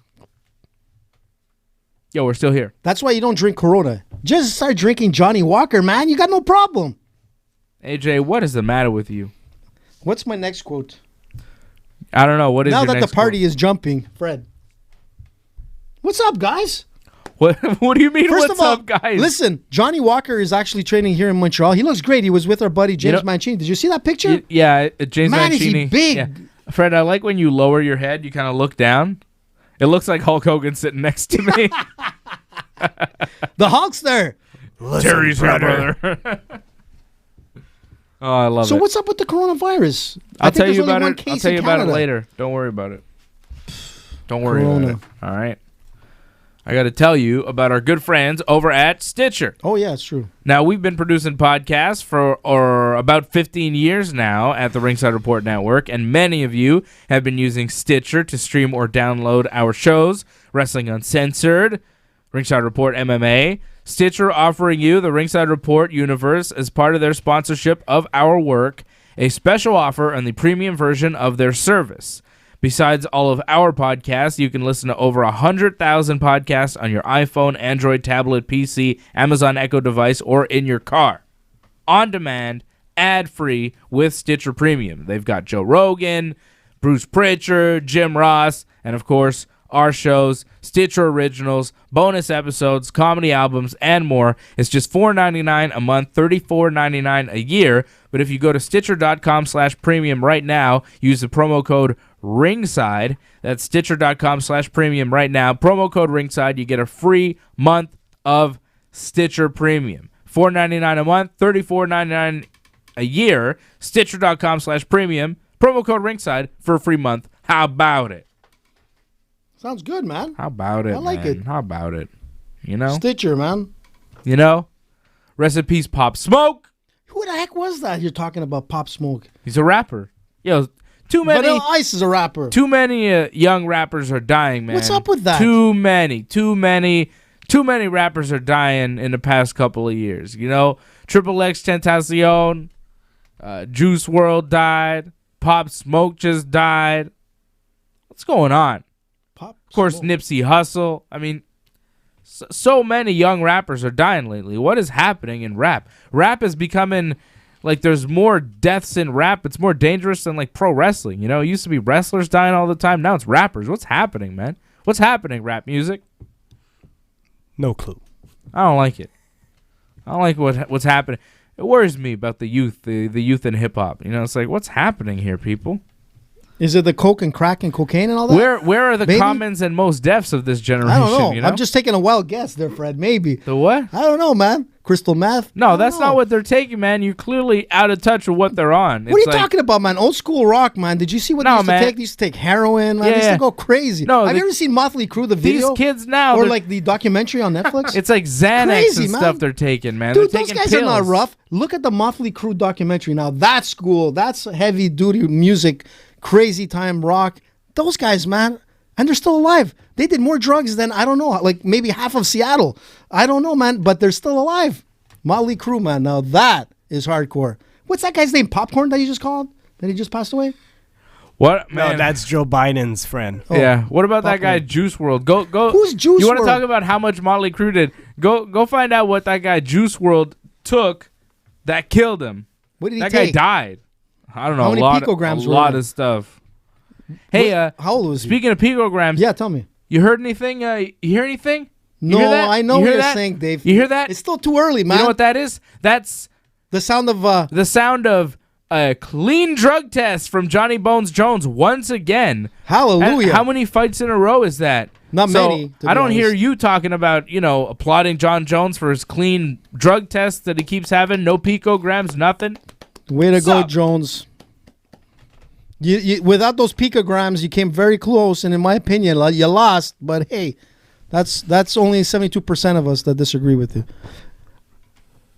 Yo, we're still here. That's why you don't drink Corona. Just start drinking Johnny Walker, man. You got no problem. AJ, what is the matter with you? What's my next quote? I don't know. What is now your that next the party is jumping, Fred. What's up, guys? What do you mean, First what's of all, up, guys? listen, Johnny Walker is actually training here in Montreal. He looks great. He was with our buddy James Mancini. Did you see that picture? Yeah, James Man, Mancini. is he big. Yeah. Fred, I like when you lower your head, you kind of look down. It looks like Hulk Hogan sitting next to me. The Hulkster. Terry's here, brother. Oh, I love it. So what's up with the coronavirus? I'll tell you about one it. case I'll tell in you about it Canada. later. Don't worry about it. Don't worry Corona. about it. All right. I got to tell you about our good friends over at Stitcher. Oh, yeah, it's true. Now, we've been producing podcasts for about 15 years now at the Ringside Report Network, and many of you have been using Stitcher to stream or download our shows, Wrestling Uncensored, Ringside Report MMA. Stitcher offering you the Ringside Report universe as part of their sponsorship of our work, a special offer on the premium version of their service. Besides all of our podcasts, you can listen to over 100,000 podcasts on your iPhone, Android, tablet, PC, Amazon Echo device, or in your car. On demand, ad-free with Stitcher Premium. They've got Joe Rogan, Bruce Pritchard, Jim Ross, and of course, our shows, Stitcher Originals, bonus episodes, comedy albums, and more. It's just $4.99 a month, $34.99 a year. But if you go to Stitcher.com/premium right now, use the promo code Ringside. That's Stitcher.com/premium right now. Promo code Ringside. You get a free month of Stitcher Premium. $4.99 a month, $34.99 a year. Stitcher.com/premium. Promo code Ringside for a free month. How about it? Sounds good, man. How about it, I like man? it. How about it? You know? Stitcher, man. You know? Rest in peace, Pop Smoke. Who the heck was that you're talking about, Pop Smoke? He's a rapper. Yo, too many. Vanilla Ice is a rapper. Too many young rappers are dying, man. What's up with that? Too many rappers are dying in the past couple of years. You know, Triple X Tentacion, Juice WRLD died. Pop Smoke just died. What's going on? Of course, Nipsey Hussle. I mean, so many young rappers are dying lately. What is happening in rap? Rap is becoming, like, there's more deaths in rap. It's more dangerous than, like, pro wrestling. You know, it used to be wrestlers dying all the time. Now it's rappers. What's happening, man? What's happening, rap music? No clue. I don't like it. I don't like what's happening. It worries me about the youth, the youth in hip-hop. You know, it's like, what's happening here, people? Is it the coke and crack and cocaine and all that? Where are the Maybe? commons and most deaths of this generation? I don't know. You know? I'm just taking a wild guess there, Fred. Maybe. The what? I don't know, man. Crystal meth? No, I don't that's know. not what they're taking, man. You're clearly out of touch with what they're on. What are you talking about, man? Old school rock, man. Did you see what they used to take? They used to take heroin, man. They used Yeah. to go crazy. No, have you ever seen Motley Crue, the video? These kids now, or they're- like the documentary on Netflix? It's like Xanax Crazy, and man. stuff they're taking, man. Dude, they're those taking guys pills. are not rough. Look at the Motley Crue documentary now. That's cool. That's heavy duty music, crazy time rock. Those guys, man, and they're still alive. They did more drugs than, I don't know, like maybe half of Seattle. I don't know, man, but they're still alive. Motley Crue, man. Now that is hardcore. What's that guy's name? Popcorn that you just called? That he just passed away? What No, man? that's Joe Biden's friend. Yeah. What about that guy Buckland. Juice World? Go. Who's Juice You want to WRLD? talk about how much Motley Crue did? Go find out what that guy Juice World took that killed him. What did he That take? guy died. I don't know. How many a lot, picograms a were lot there? of stuff. Hey, How old was he? speaking of picograms, Yeah, tell me. you heard anything? You hear anything? You No, hear that? I know You what hear you're that? saying, Dave. You hear that? It's still too early, man. You know what that is? That's The sound of the sound of a clean drug test from Johnny Bones Jones once again. hallelujah. How many fights in a row is that? Not So, many, to be I don't hear honest. you talking about, applauding John Jones for his clean drug test that he keeps having. No picograms, nothing. Way to go, Sup? Jones. You without those picograms, you came very close, and in my opinion, you lost. But hey, that's only 72% of us that disagree with you.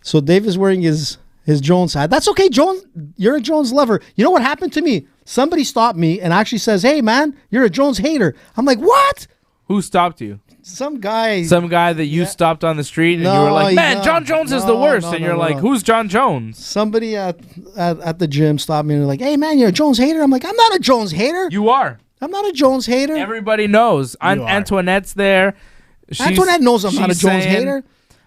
So Dave is wearing his Jones hat. That's okay, Jones. You're a Jones lover. You know what happened to me? Somebody stopped me and actually says, "Hey, man, you're a Jones hater." I'm like, "What?" Who stopped you? Some guy. Some guy that you stopped on the street and you were No, like, man, no, John Jones is no, the worst. no, And no, you're no, like, no. who's John Jones? Somebody at the gym stopped me and they're like, "Hey, man, you're a Jones hater." I'm like, "I'm not a Jones hater. You are. I'm not a Jones hater." Everybody knows. are. Antoinette's there. Antoinette knows I'm not a she's Jones saying- hater.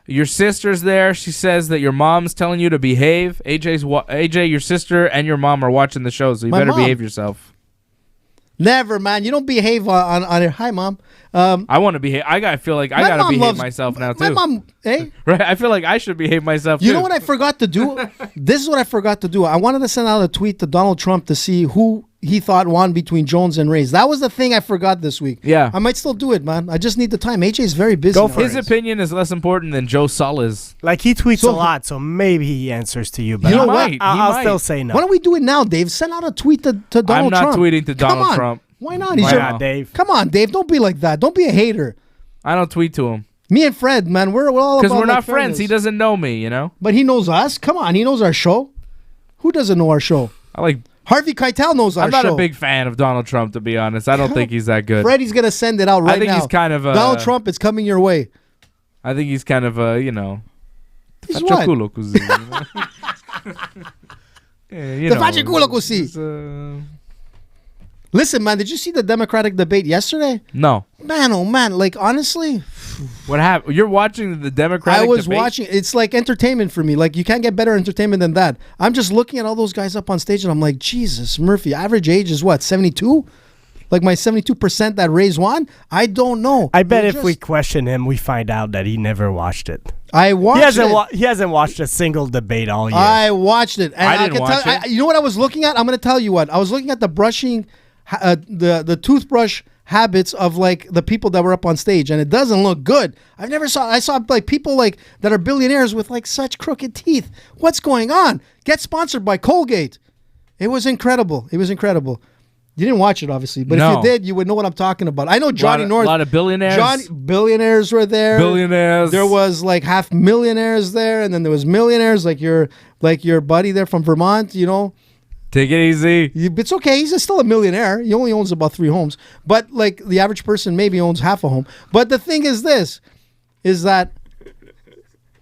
Your sister's there. She says that your mom's telling you to behave. AJ, your sister and your mom are watching the show, so you My better mom. behave yourself. Never, man. You don't behave on it. Hi, Mom. I want to behave. I feel like I My gotta mom behave loves- myself now too. My mom, hey, Right? I feel like I should behave myself you too. know what I forgot to do? This is what I forgot to do. I wanted to send out a tweet to Donald Trump to see who he thought won between Jones and Reyes. That was the thing I forgot this week. Yeah. I might still do it, man. I just need the time. AJ's very busy. Go now. for His it. opinion is less important than Joe Sala's. Like, he tweets So- a lot, so maybe he answers to you. But You know I'll, what? He I'll might. still say no. Why don't we do it now, Dave? Send out a tweet to Donald not Trump. tweeting to Come Donald on. Trump. Why not? He's Why your- not, Dave? Come on, Dave. Don't be like that. Don't be a hater. I don't tweet to him Me and Fred, man, we're all about because we're like not friends. fairness. He doesn't know me. You know. But he knows us. Come on, he knows our show. Who doesn't know our show? I like. Harvey Keitel knows our I'm not show. a big fan of Donald Trump, to be honest. I don't think he's that good. Freddie's gonna send it out right now. I think he's kind of Donald Trump is coming your way. I think he's kind of He's faccio what? culo così, you know? Yeah, you The know, faccio culo così. it's, Listen, man, did you see the Democratic debate yesterday? no. Man, oh man, like honestly, What happened? You're watching the Democratic I was debate? watching. It's like entertainment for me. Like you can't get better entertainment than that. I'm just looking at all those guys up on stage, and I'm like, Jesus, Murphy. Average age is what, 72? Like my 72% that Rays won? I don't know. I bet They're if we just- question him, we find out that he never watched it. I watched it. He hasn't watched a single debate all year. I watched it. And I didn't can watch tell, it. you know what I was looking at? I'm going to tell you what. I was looking at the brushing, the toothbrush habits of like the people that were up on stage, and it doesn't look good. I saw like people like that are billionaires with like such crooked teeth. What's going on? Get sponsored by Colgate. It was incredible. It was incredible. You didn't watch it, obviously, but if No. you did, you would know what I'm talking about. I know Johnny North. A lot of billionaires. Billionaires were there. Billionaires. There was like half millionaires there, and then there was millionaires like your buddy there from Vermont. You know, Take it easy. it's okay. He's still a millionaire. He only owns about 3 homes, but like the average person maybe owns half a home. But the thing is that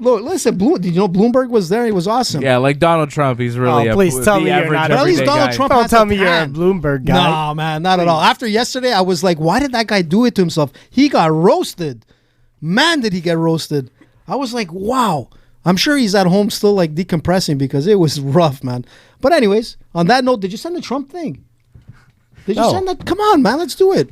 look, listen, did you know Bloomberg was there? He was awesome. Yeah, like Donald Trump, he's really please tell the me you're average not But at least everyday Donald guy. Trump Don't has tell a me you're a tan. Bloomberg guy. No, man, not at all. After yesterday, I was like, why did that guy do it to himself? He got roasted. Man, did he get roasted. I was like, wow. I'm sure he's at home still like decompressing because it was rough, man. But anyways, on that note, did you send the Trump thing? Did you No. send that? Come on, man, let's do it.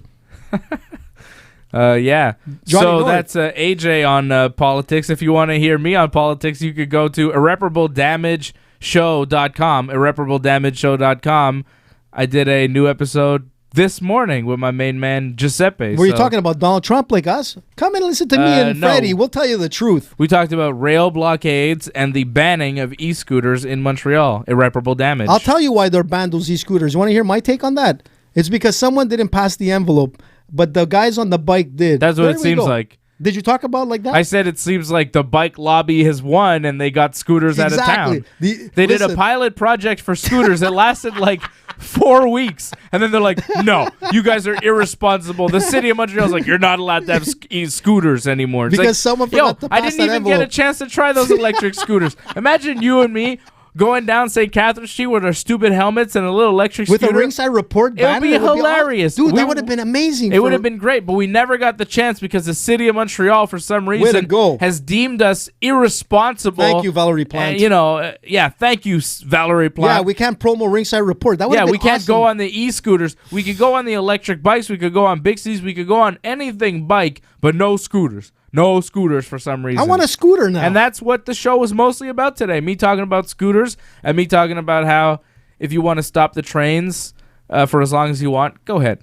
Yeah. Johnny So North. that's AJ on politics. If you want to hear me on politics, you could go to irreparabledamageshow.com. Irreparabledamageshow.com. I did a new episode this morning with my main man Giuseppe. Were you So talking about Donald Trump like us? Come and listen to me and no. Freddie. We'll tell you the truth. We talked about rail blockades and the banning of e-scooters in Montreal. Irreparable damage. I'll tell you why they're banned those e-scooters. You want to hear my take on that? It's because someone didn't pass the envelope, but the guys on the bike did. That's what There it we seems go. like. Did you talk about like that? I said it seems like the bike lobby has won and they got scooters out of Exactly. town. They did a Listen. pilot project for scooters that lasted like 4 weeks. And then they're like, no, you guys are irresponsible. The city of Montreal's like, you're not allowed to have scooters anymore. It's Because like, someone forgot to I pass didn't that even get a envelope." chance to try those electric scooters. Imagine you and me going down St. Catherine Street with our stupid helmets and a little electric With scooter. a Ringside Report It would banner, be hilarious. Dude, that We- would have been amazing. It would have been great, but we never got the chance because the city of Montreal, for some reason, go. has deemed us irresponsible. Thank you, Valerie Plante. Thank you, Valerie Plante. Yeah, we can't promo Ringside Report. That would have been we can't awesome. go on the e-scooters. We could go on the electric bikes. We could go on Bixies. We could go on anything bike, but no scooters. No scooters for some reason. I want a scooter now. And that's what the show was mostly about today. Me talking about scooters and me talking about how if you want to stop the trains for as long as you want, go ahead.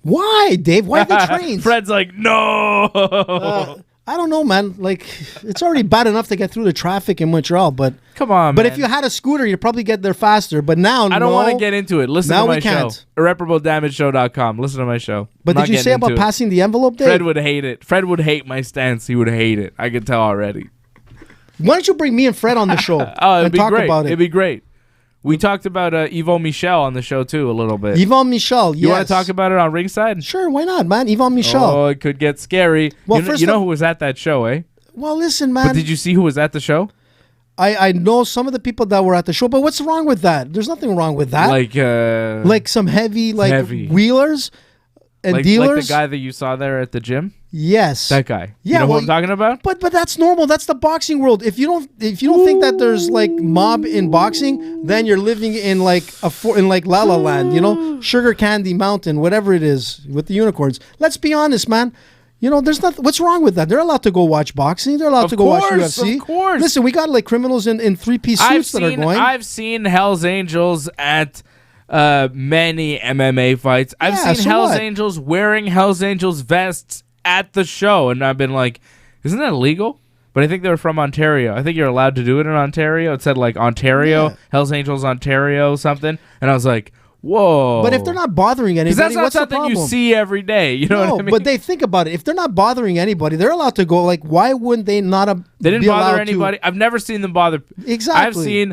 Why, Dave? Why the trains? Fred's like, no. I don't know, man. Like, it's already bad enough to get through the traffic in Montreal, but Come on, but man. if you had a scooter, you'd probably get there faster. But now, I don't want to get into it. Listen Now to my we show. can't. IrreparableDamageShow.com. Listen to my show. But I'm did not you say getting about into it. passing the envelope, Dave? Fred would hate it. Fred would hate my stance. He would hate it. I can tell already. Why don't you bring me and Fred on the show Oh, it'd and be talk great. about it? It'd be great. We talked about Yvon Michel on the show too a little bit. Yvon Michel, yes. You want to talk about it on Ringside? Sure, why not, man? Yvon Michel. Oh, it could get scary. Well, you know, first you know of- who was at that show, eh? Well, listen, But man. did you see who was at the show? I know some of the people that were at the show, but what's wrong with that? There's nothing wrong with that. Like some heavy, Heavy. wheelers and like dealers. the guy that you saw there at the gym? Yes. That guy. Yeah, you know well, who I'm talking about? But that's normal. That's the boxing world. If you don't think that there's like mob in boxing, then you're living in like in like La La Land, Sugar Candy Mountain, whatever it is with the unicorns. Let's be honest, man. There's nothing. What's wrong with that? They're allowed to go watch boxing. They're allowed to go watch UFC. Of course. Listen, we got like criminals in three-piece suits that are going. I've seen Hell's Angels at many MMA fights. I've Yeah, seen so Hell's what? Angels wearing Hell's Angels vests at the show, and I've been like, isn't that illegal? But I think they were from Ontario. I think you're allowed to do it in Ontario. It said like Ontario, Yeah. Hell's Angels Ontario, something. And I was like, whoa. But if they're not bothering anybody, because that's not what's the something problem? you see every day. You know No, what I mean? but they think about it. If they're not bothering anybody, they're allowed to go. Like, why wouldn't they not? They didn't be bother allowed to- anybody. I've never seen them bother. Exactly.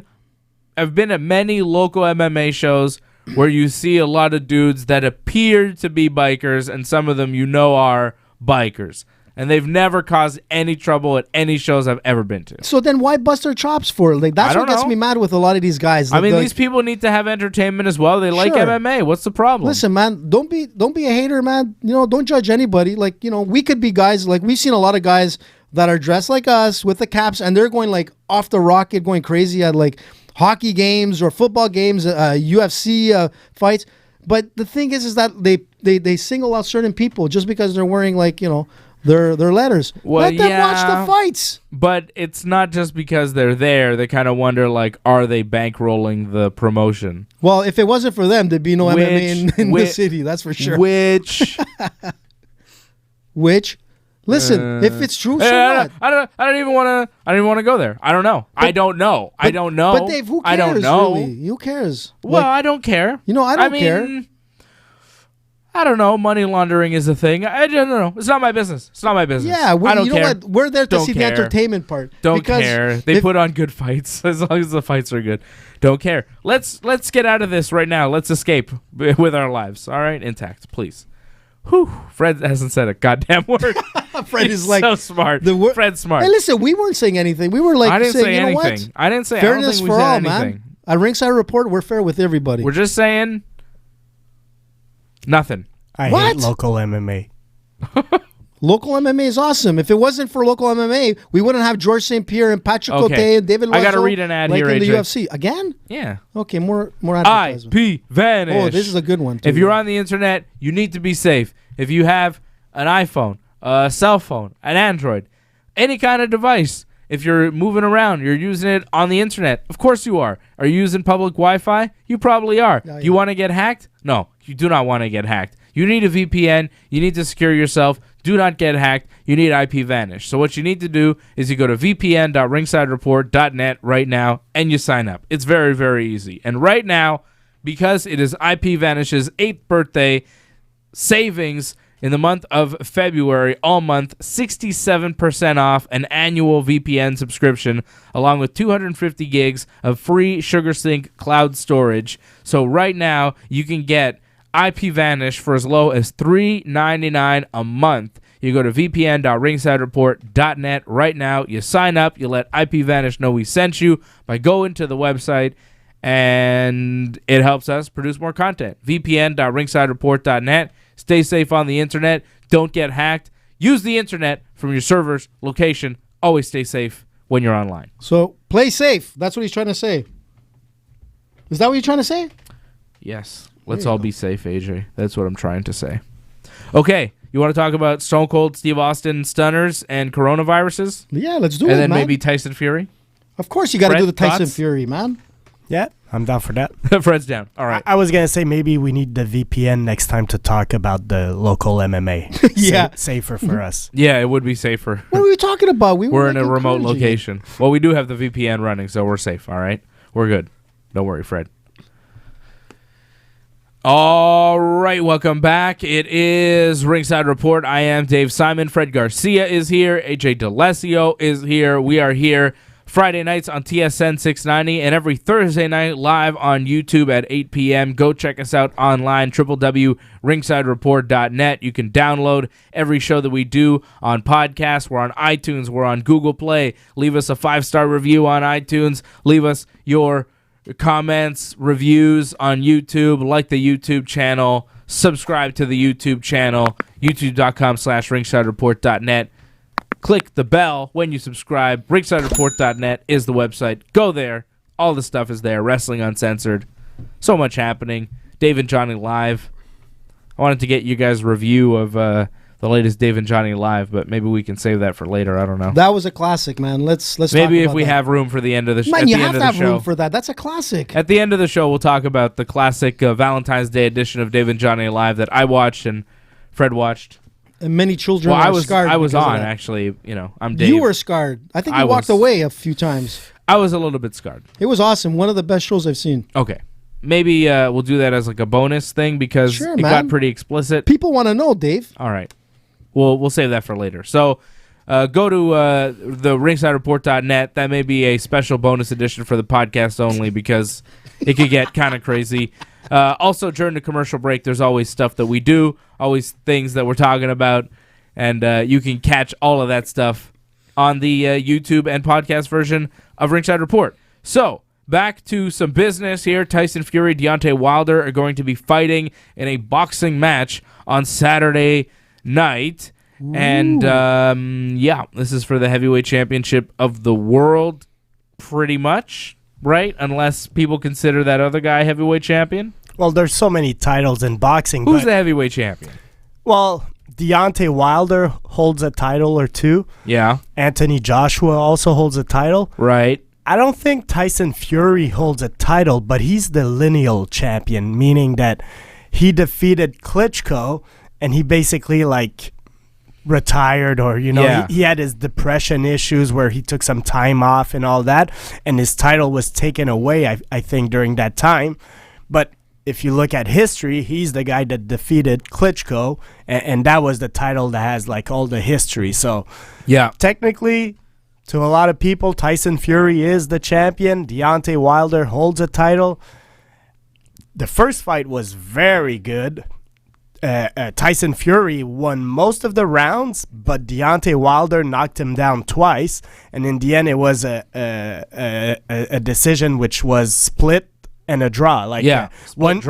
I've been at many local MMA shows where you see a lot of dudes that appear to be bikers, and some of them are bikers. And they've never caused any trouble at any shows I've ever been to. So then why bust their chops for it? Like, that's I what don't gets know. me mad with a lot of these guys. I mean, Like, these people need to have entertainment as well. They like Sure. MMA. What's the problem? listen, man, don't be a hater, man. Don't judge anybody. Like, we could be guys. Like, we've seen a lot of guys that are dressed like us with the caps, and they're going like off the rocket, going crazy at like hockey games or football games, UFC fights. But the thing is that they single out certain people just because they're wearing like their letters. Well, Let them yeah. watch the fights. But it's not just because they're there. They kind of wonder, like, are they bankrolling the promotion? Well, if it wasn't for them, there'd be no MMA in the which- city. That's for sure. Which Listen, if it's true, so I what? don't even want to go there. I don't know. I don't know. But Dave, who cares? I don't know. Really? Who cares? Well, Like, I don't care. I don't care. I don't know. Money laundering is a thing. I don't know. It's not my business. It's not my business. Yeah, I don't care. what? We're there to Don't see care. the entertainment part. Don't Because care. They if- put on good fights as long as the fights are good. Don't care. Let's get out of this right now. Let's escape with our lives. All right, intact, please. Whew. Fred hasn't said a goddamn word. Fred He's is like so smart. Fred's smart. Hey, listen, we weren't saying anything. We were like I didn't saying, say you know what? anything. I didn't say. Fairness I don't think we for said all, anything. man. At Ringside Report, we're fair with everybody. We're just saying nothing. I What? hate local MMA. Local MMA is awesome. If it wasn't for local MMA, we wouldn't have George St. Pierre and Patrick Okay. Cote and David I gotta Lasso, read an ad like here, in the AJ. UFC. Again? Yeah. Okay, more advertisement. IP vanish. Oh, this is a good one, too. If you're on the internet, you need to be safe. If you have an iPhone, a cell phone, an Android, any kind of device, if you're moving around, you're using it on the internet. Of course you are. Are you using public Wi-Fi? You probably are. Yeah, Do you yeah. want to get hacked? No, you do not want to get hacked. You need a VPN. You need to secure yourself. Do not get hacked. You need IP vanish. So what you need to do is you go to vpn.ringsidereport.net right now and you sign up. It's very, very easy. And right now, because it is IP Vanish's 8th birthday, savings in the month of February, all month, 67% off an annual VPN subscription, along with 250 gigs of free SugarSync cloud storage. So right now, you can get IP Vanish for as low as $3.99 a month. You go to vpn.ringsidereport.net right now. You sign up. You let IPVanish know we sent you by going to the website, and it helps us produce more content. vpn.ringsidereport.net. Stay safe on the internet. Don't get hacked. Use the internet from your server's location. Always stay safe when you're online. So play safe. That's what he's trying to say. Is that what you're trying to say? Yes. Let's all be safe, AJ. That's what I'm trying to say. Okay. You want to talk about Stone Cold Steve Austin stunners and coronaviruses? Yeah, let's do it, and then man. maybe Tyson Fury? Of course you got to Fred, do the Tyson thoughts? Fury, man. Yeah, I'm down for that. Fred's down. All right. I was going to say maybe we need the VPN next time to talk about the local MMA. Yeah. Safer for us. Yeah, it would be safer. What are we talking about? We're in like a remote encouraging it. location. Well, we do have the VPN running, so we're safe, all right? We're good. Don't worry, Fred. All right, welcome back. It is Ringside Report. I am Dave Simon. Fred Garcia is here. AJ DeLesio is here. We are here Friday nights on TSN 690 and every Thursday night live on YouTube at 8 p.m. Go check us out online, www.ringsidereport.net. You can download every show that we do on podcasts. We're on iTunes. We're on Google Play. Leave us a 5-star review on iTunes. Leave us your comments, reviews on YouTube. Like the YouTube channel. Subscribe to the YouTube channel, youtube.com/ringsidereport.net. Click the bell when you subscribe. Ringsidereport.net is the website. Go there. All the stuff is there. Wrestling Uncensored. So much happening. Dave and Johnny Live. I wanted to get you guys' review of the latest Dave and Johnny Live, but maybe we can save that for later. I don't know. That was a classic, man. Let's Maybe talk if about we that. have room for the end of the show. Man, you have of to the have show. room for that. That's a classic. At the end of the show, we'll talk about the classic Valentine's Day edition of Dave and Johnny Live that I watched and Fred watched. And many children Well, are I was scarred. on because of that. actually. You know, I'm Dave. You were scarred. I think you I walked was. away a few times. I was a little bit scarred. It was awesome. One of the best shows I've seen. Okay. Maybe we'll do that as like a bonus thing because Sure, it man. got pretty explicit. People want to know, Dave. All right. We'll save that for later. So go to the ringsidereport.net. That may be a special bonus edition for the podcast only because it could get kind of crazy. Also, during the commercial break, there's always stuff that we do, always things that we're talking about, and you can catch all of that stuff on the YouTube and podcast version of Ringside Report. So, back to some business here. Tyson Fury, Deontay Wilder are going to be fighting in a boxing match on Saturday night. Ooh. And, this is for the heavyweight championship of the world, pretty much, right? Unless people consider that other guy heavyweight champion. Well, there's so many titles in boxing. Who's the heavyweight champion? Well, Deontay Wilder holds a title or two. Yeah. Anthony Joshua also holds a title. Right. I don't think Tyson Fury holds a title, but he's the lineal champion, meaning that he defeated Klitschko and he basically retired, or he had his depression issues where he took some time off and all that, and his title was taken away, I think, during that time. But if you look at history, he's the guy that defeated Klitschko, and that was the title that has all the history. So yeah, technically, to a lot of people, Tyson Fury is the champion. Deontay Wilder holds a title. The first fight was very good. Tyson Fury won most of the rounds, but Deontay Wilder knocked him down twice, and in the end, it was a decision which was split and a draw. One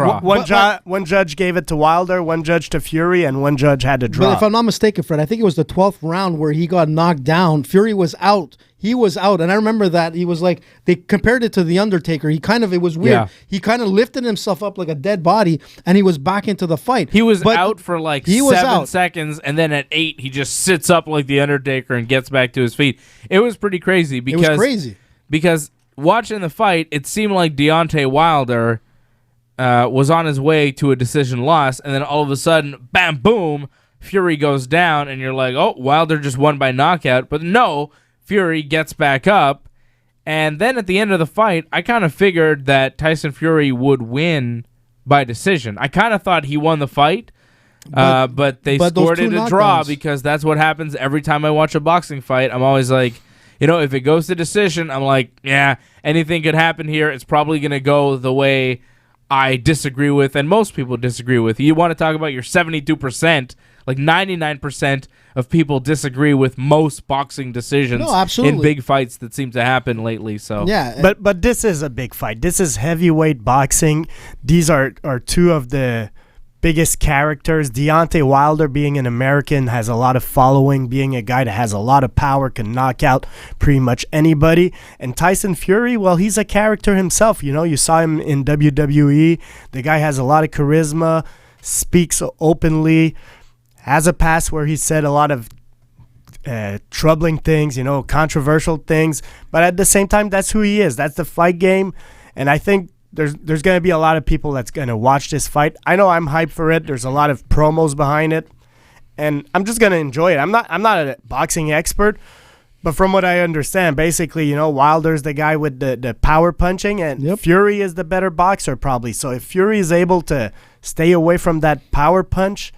judge gave it to Wilder, one judge to Fury, and one judge had a draw. But if I'm not mistaken, Fred, I think it was the 12th round where he got knocked down. Fury was out. He was out, and I remember that he was they compared it to The Undertaker. It was weird. Yeah. He kind of lifted himself up like a dead body, and he was back into the fight. He was out for 7 seconds, and then at 8, he just sits up like The Undertaker and gets back to his feet. It was pretty crazy. Because watching the fight, it seemed like Deontay Wilder was on his way to a decision loss, and then all of a sudden, bam, boom, Fury goes down, and you're like, oh, Wilder just won by knockout. But no, Fury gets back up, and then at the end of the fight, I kind of figured that Tyson Fury would win by decision. I kind of thought he won the fight, but they scored it a draw because that's what happens every time I watch a boxing fight. I'm always like, if it goes to decision, I'm like, yeah, anything could happen here. It's probably going to go the way I disagree with, and most people disagree with. You want to talk about your 72%, like 99% of people disagree with most boxing decisions in big fights that seem to happen lately. So yeah, but this is a big fight. This is heavyweight boxing. These are two of the biggest characters. Deontay Wilder, being an American, has a lot of following, being a guy that has a lot of power, can knock out pretty much anybody. And Tyson Fury, well, he's a character himself. You know, you saw him in WWE. The guy has a lot of charisma, speaks openly, has a past where he said a lot of troubling things, you know, controversial things. But at the same time, that's who he is. That's the fight game. And I think there's going to be a lot of people that's going to watch this fight. I know I'm hyped for it. There's a lot of promos behind it, and I'm just going to enjoy it. I'm not a boxing expert, but from what I understand, basically, you know, Wilder's the guy with the power punching, and Fury is the better boxer probably. So if Fury is able to stay away from that power punch,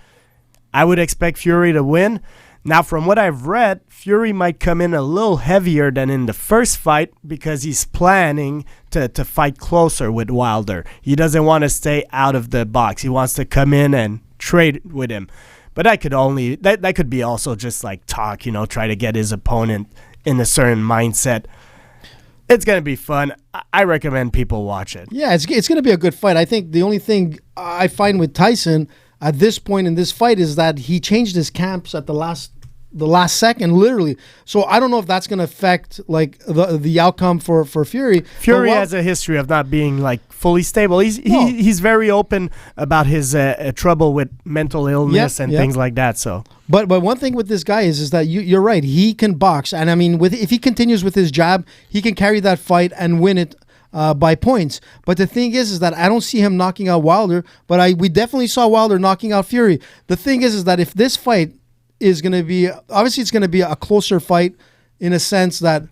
I would expect Fury to win. Now, from what I've read, Fury might come in a little heavier than in the first fight because he's planning to fight closer with Wilder. He doesn't want to stay out of the box. He wants to come in and trade with him. But that could be also just like talk, you know, try to get his opponent in a certain mindset. It's going to be fun. I recommend people watch it. Yeah, it's going to be a good fight. I think the only thing I find with Tyson at this point in this fight is that he changed his camps at the last second, literally. So I don't know if that's going to affect like the outcome for Fury. Fury has a history of not being like fully stable. He's very open about his trouble with mental illness and things like that. So, but one thing with this guy is that you're right. He can box, and I mean, if he continues with his jab, he can carry that fight and win it by points. But the thing is that I don't see him knocking out Wilder, but we definitely saw Wilder knocking out Fury. The thing is that if this fight is going to be, obviously it's going to be a closer fight in a sense that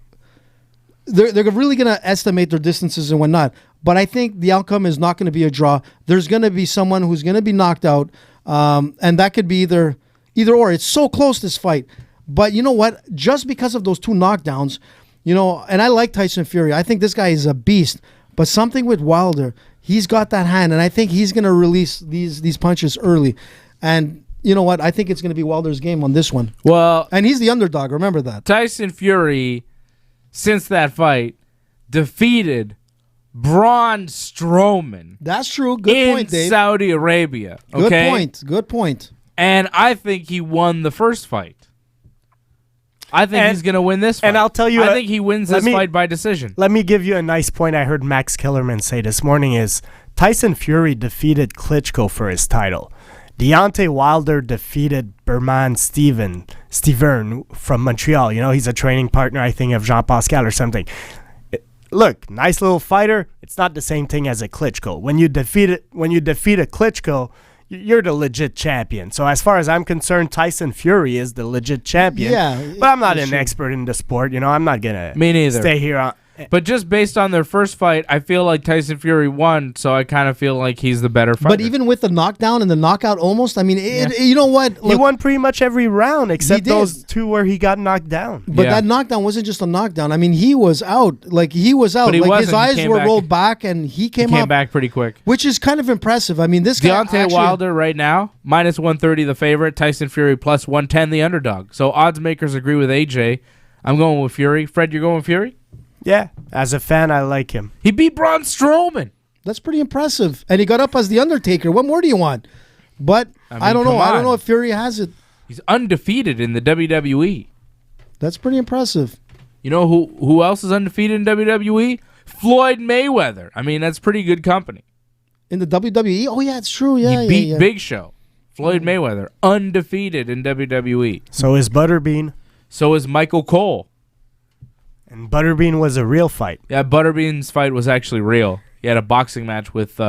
they're really going to estimate their distances and whatnot. But I think the outcome is not going to be a draw. There's going to be someone who's going to be knocked out, and that could be either or. It's so close, this fight. But you know what? Just because of those two knockdowns, you know, and I like Tyson Fury. I think this guy is a beast. But something with Wilder, he's got that hand, and I think he's going to release these punches early. And you know what? I think it's going to be Wilder's game on this one. Well, and he's the underdog. Remember that. Tyson Fury, since that fight, defeated Braun Strowman. That's true. Good point, Dave. In Saudi Arabia. Okay? Good point. And I think he won the first fight. I think he's going to win this fight. And I'll tell you, I think he wins this fight by decision. Let me give you a nice point I heard Max Kellerman say this morning is Tyson Fury defeated Klitschko for his title. Deontay Wilder defeated Berman Steven from Montreal. You know, he's a training partner, I think, of Jean Pascal or something. Look, nice little fighter. It's not the same thing as a Klitschko. When you defeat a Klitschko, you're the legit champion. So as far as I'm concerned, Tyson Fury is the legit champion. Yeah, but I'm not an expert in the sport. You know, I'm not gonna stay here. But just based on their first fight, I feel like Tyson Fury won, so I kind of feel like he's the better fighter. But even with the knockdown and the knockout almost, I mean, you know what? Look, he won pretty much every round except those two where he got knocked down. But that knockdown wasn't just a knockdown. I mean, he was out. Like, he was out. Like, his eyes were rolled back, and he came back pretty quick. Which is kind of impressive. I mean, this guy Deontay Wilder right now, minus 130 the favorite. Tyson Fury plus 110 the underdog. So odds makers agree with AJ. I'm going with Fury. Fred, you're going with Fury? Yeah, as a fan, I like him. He beat Braun Strowman. That's pretty impressive. And he got up as the Undertaker. What more do you want? But I don't know. I don't know if Fury has it. He's undefeated in the WWE. That's pretty impressive. You know who else is undefeated in WWE? Floyd Mayweather. I mean, that's pretty good company. In the WWE? Oh, yeah, it's true. Yeah, he beat Big Show. Floyd Mayweather, undefeated in WWE. So is Butterbean. So is Michael Cole. And Butterbean was a real fight. Yeah, Butterbean's fight was actually real. He had a boxing match with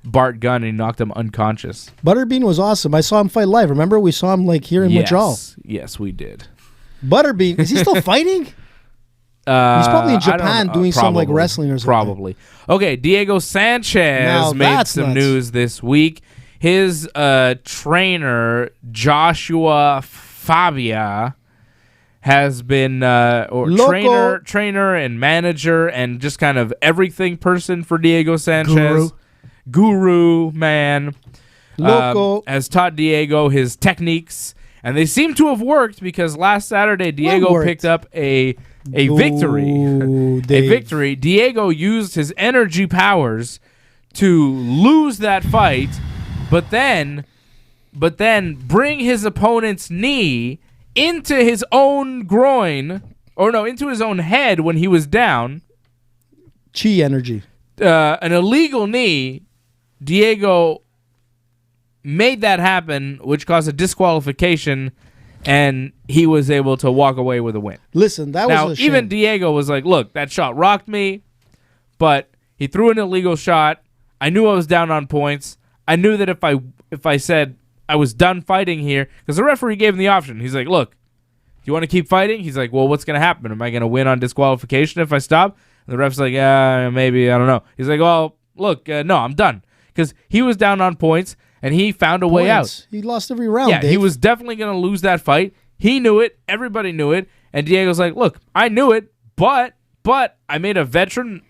Bart Gunn, and he knocked him unconscious. Butterbean was awesome. I saw him fight live. Remember? We saw him like here in Montreal. Yes, we did. Butterbean, is he still fighting? He's probably in Japan doing some like wrestling or something. Probably. Okay, Diego Sanchez made some news this week. His trainer, Joshua Fabia, has been trainer and manager and just kind of everything person for Diego Sanchez. guru man, Loco. has taught Diego his techniques, and they seem to have worked because last Saturday Diego picked up a victory. A victory. Diego used his energy powers to lose that fight, but then bring his opponent's knee into his own groin, into his own head when he was down. Chi energy. An illegal knee. Diego made that happen, which caused a disqualification, and he was able to walk away with a win. Listen, that was a shame. Even Diego was like, look, that shot rocked me, but he threw an illegal shot. I knew I was down on points. I knew that if I said I was done fighting here, because the referee gave him the option. He's like, look, do you want to keep fighting? He's like, well, what's going to happen? Am I going to win on disqualification if I stop? And the ref's like, maybe, I don't know. He's like, well, look, no, I'm done. Because he was down on points, and he found a way out. He lost every round, Yeah, Dave. he was definitely going to lose that fight. He knew it. Everybody knew it. And Diego's like, look, I knew it, but I made a veteran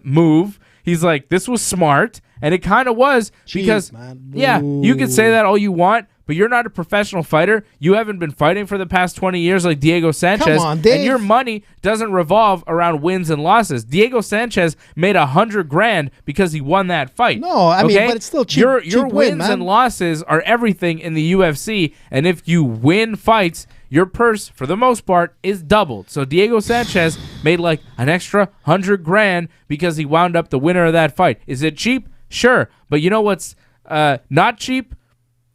move. He's like, this was smart. And it kind of was because, you can say that all you want, but you're not a professional fighter. You haven't been fighting for the past 20 years like Diego Sanchez. Come on, Dave. And your money doesn't revolve around wins and losses. Diego Sanchez made $100,000 because he won that fight. No, I mean, but it's still cheap. Your cheap wins win, man. and losses are everything in the UFC, and if you win fights, your purse, for the most part, is doubled. So Diego Sanchez made like an extra $100,000 because he wound up the winner of that fight. Is it cheap? Sure, but you know what's not cheap?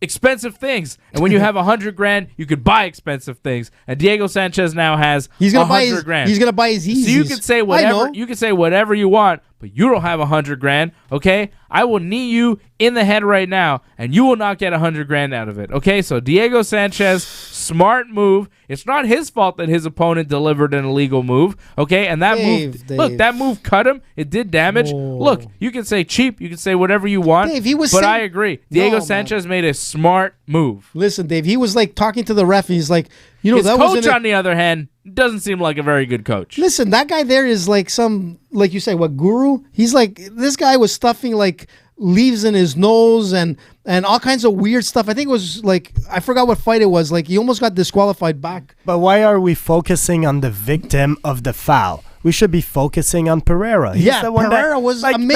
Expensive things. And when you have $100,000, you could buy expensive things. And Diego Sanchez now has $100,000. He's gonna buy his Yeezys. So you can say whatever. You can say whatever you want, but you don't have $100,000. Okay, I will knee you in the head right now, and you will not get $100,000 out of it. Okay, so Diego Sanchez, smart move. It's not his fault that his opponent delivered an illegal move. Okay, and that move. Look, that move cut him. It did damage. Whoa. Look, you can say cheap. You can say whatever you want. Dave, he was but saying- I agree. Diego Sanchez made a smart move. Listen, Dave, he was like talking to the ref, and he's like, His that coach, wasn't on the other hand, doesn't seem like a very good coach. Listen, that guy there is like some, like you say, what, guru? He's like, this guy was stuffing like leaves in his nose and all kinds of weird stuff. I think it was like, I forgot what fight it was. Like, he almost got disqualified back. But why are we focusing on the victim of the foul? We should be focusing on Pereira. He's Yeah, the one Pereira was amazing.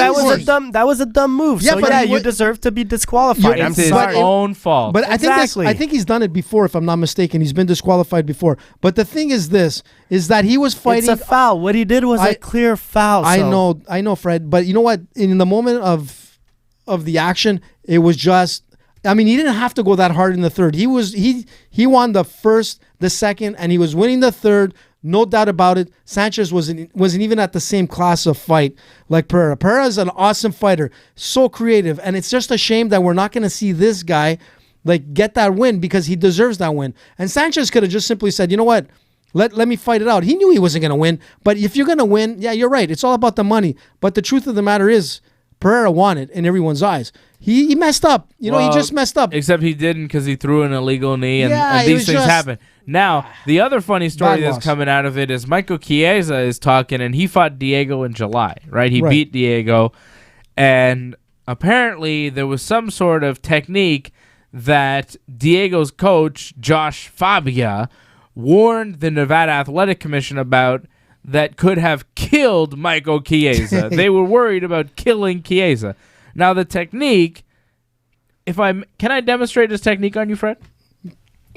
That was a dumb move. Yeah, So but you deserve to be disqualified. I'm It's his sorry. own fault. But Exactly. I think he's done it before, if I'm not mistaken. He's been disqualified before. But the thing is that he was fighting. It's a foul. What he did was a clear foul. I so- know, Fred. But you know what? In the moment of the action, it was just. I mean, he didn't have to go that hard in the third. He won the first, the second, and he was winning the third. No doubt about it. Sanchez wasn't even at the same class of fight like Pereira. Pereira is an awesome fighter, so creative, and it's just a shame that we're not going to see this guy like get that win because he deserves that win. And Sanchez could have just simply said, you know what? Let me fight it out. He knew he wasn't going to win, but if you're going to win, yeah, you're right. It's all about the money. But the truth of the matter is, Pereira won it in everyone's eyes. He messed up. He just messed up. Except he didn't because he threw an illegal knee, and, Yeah, and it these was things just- happen. Now, the other funny story Bad that's loss. coming out of it is Michael Chiesa is talking, and he fought Diego in July, right? He Right. beat Diego, and apparently there was some sort of technique that Diego's coach, Josh Fabia, warned the Nevada Athletic Commission about that could have killed Michael Chiesa. They were worried about killing Chiesa. Now, the technique, can I demonstrate this technique on you, Fred?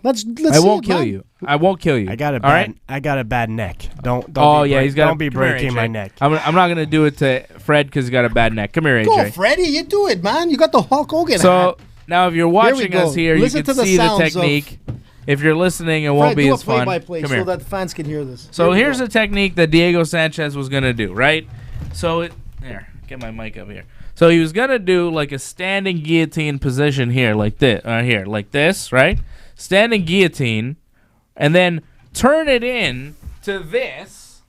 Let's I see won't it, kill man. you. I won't kill you. I got a All bad. right? I got a bad neck. Don't. Oh be yeah, break- he's got. Don't be come here, breaking my AJ. neck. I'm not gonna do it to Fred because he's got a bad neck. Come here, Go, AJ. Freddie. You do it, man. You got the Hulk Hogan So hat. now, if you're watching go. us here, Listen you can to the see the sounds of- technique. If you're listening, it Fred, won't be do as a fun. play-by-play Come so here. that the fans can hear this. So Here we here's go. a technique that Diego Sanchez was gonna do. Right. So here, get my mic up here. So he was gonna do like a standing guillotine position here, like this, here, like this, right? Standing guillotine, and then turn it in to this,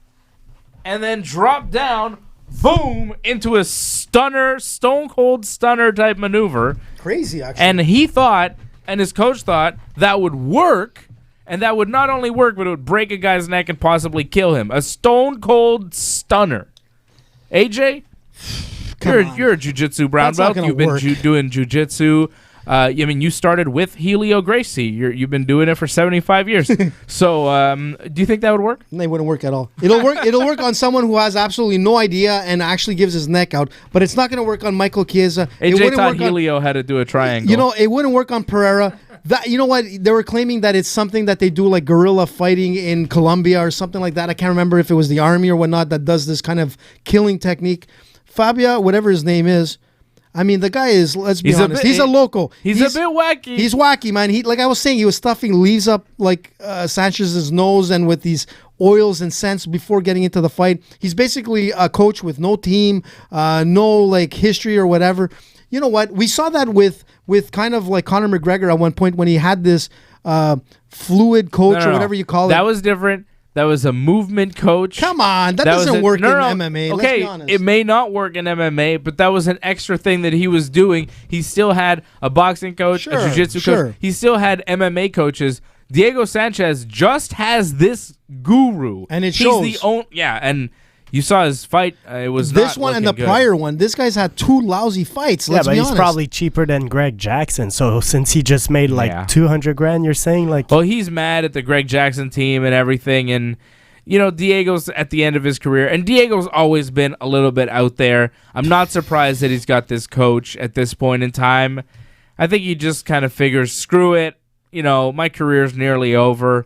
and then drop down, boom, into a stunner, stone cold stunner type maneuver. Crazy, actually. And he thought, and his coach thought, that would work, and that would not only work, but it would break a guy's neck and possibly kill him. A stone cold stunner. AJ? You're a jiu-jitsu brown That's not belt. gonna You've been work. doing jiu-jitsu. I mean, you started with Helio Gracie. You've been doing it for 75 years. So, do you think that would work? They wouldn't work at all. It'll work. It'll work on someone who has absolutely no idea and actually gives his neck out. But it's not going to work on Michael Chiesa. AJ taught Helio how to do a triangle. You know, it wouldn't work on Pereira. That, you know what? They were claiming that it's something that they do like guerrilla fighting in Colombia or something like that. I can't remember if it was the army or whatnot that does this kind of killing technique. Fabia, whatever his name is. I mean, the guy is, let's be honest, he's a local. He's a bit wacky. He's wacky, man. He, like I was saying, he was stuffing leaves up like Sanchez's nose and with these oils and scents before getting into the fight. He's basically a coach with no team, no like history or whatever. You know what? We saw that with kind of like Conor McGregor at one point when he had this fluid coach or whatever you call it. That was different. That was a movement coach. Come on, that doesn't work in MMA. Okay, let's be honest. It may not work in MMA, but that was an extra thing that he was doing. He still had a boxing coach, a jiu-jitsu coach. He still had MMA coaches. Diego Sanchez just has this guru, and it shows. He's the only, and you saw his fight. It was this not one and the good. prior one. This guy's had two lousy fights. Let's be honest. He's probably cheaper than Greg Jackson. So since he just made like $200,000, you're saying like. Well, he's mad at the Greg Jackson team and everything, and you know Diego's at the end of his career, and Diego's always been a little bit out there. I'm not surprised that he's got this coach at this point in time. I think he just kind of figures, screw it. You know, my career's nearly over.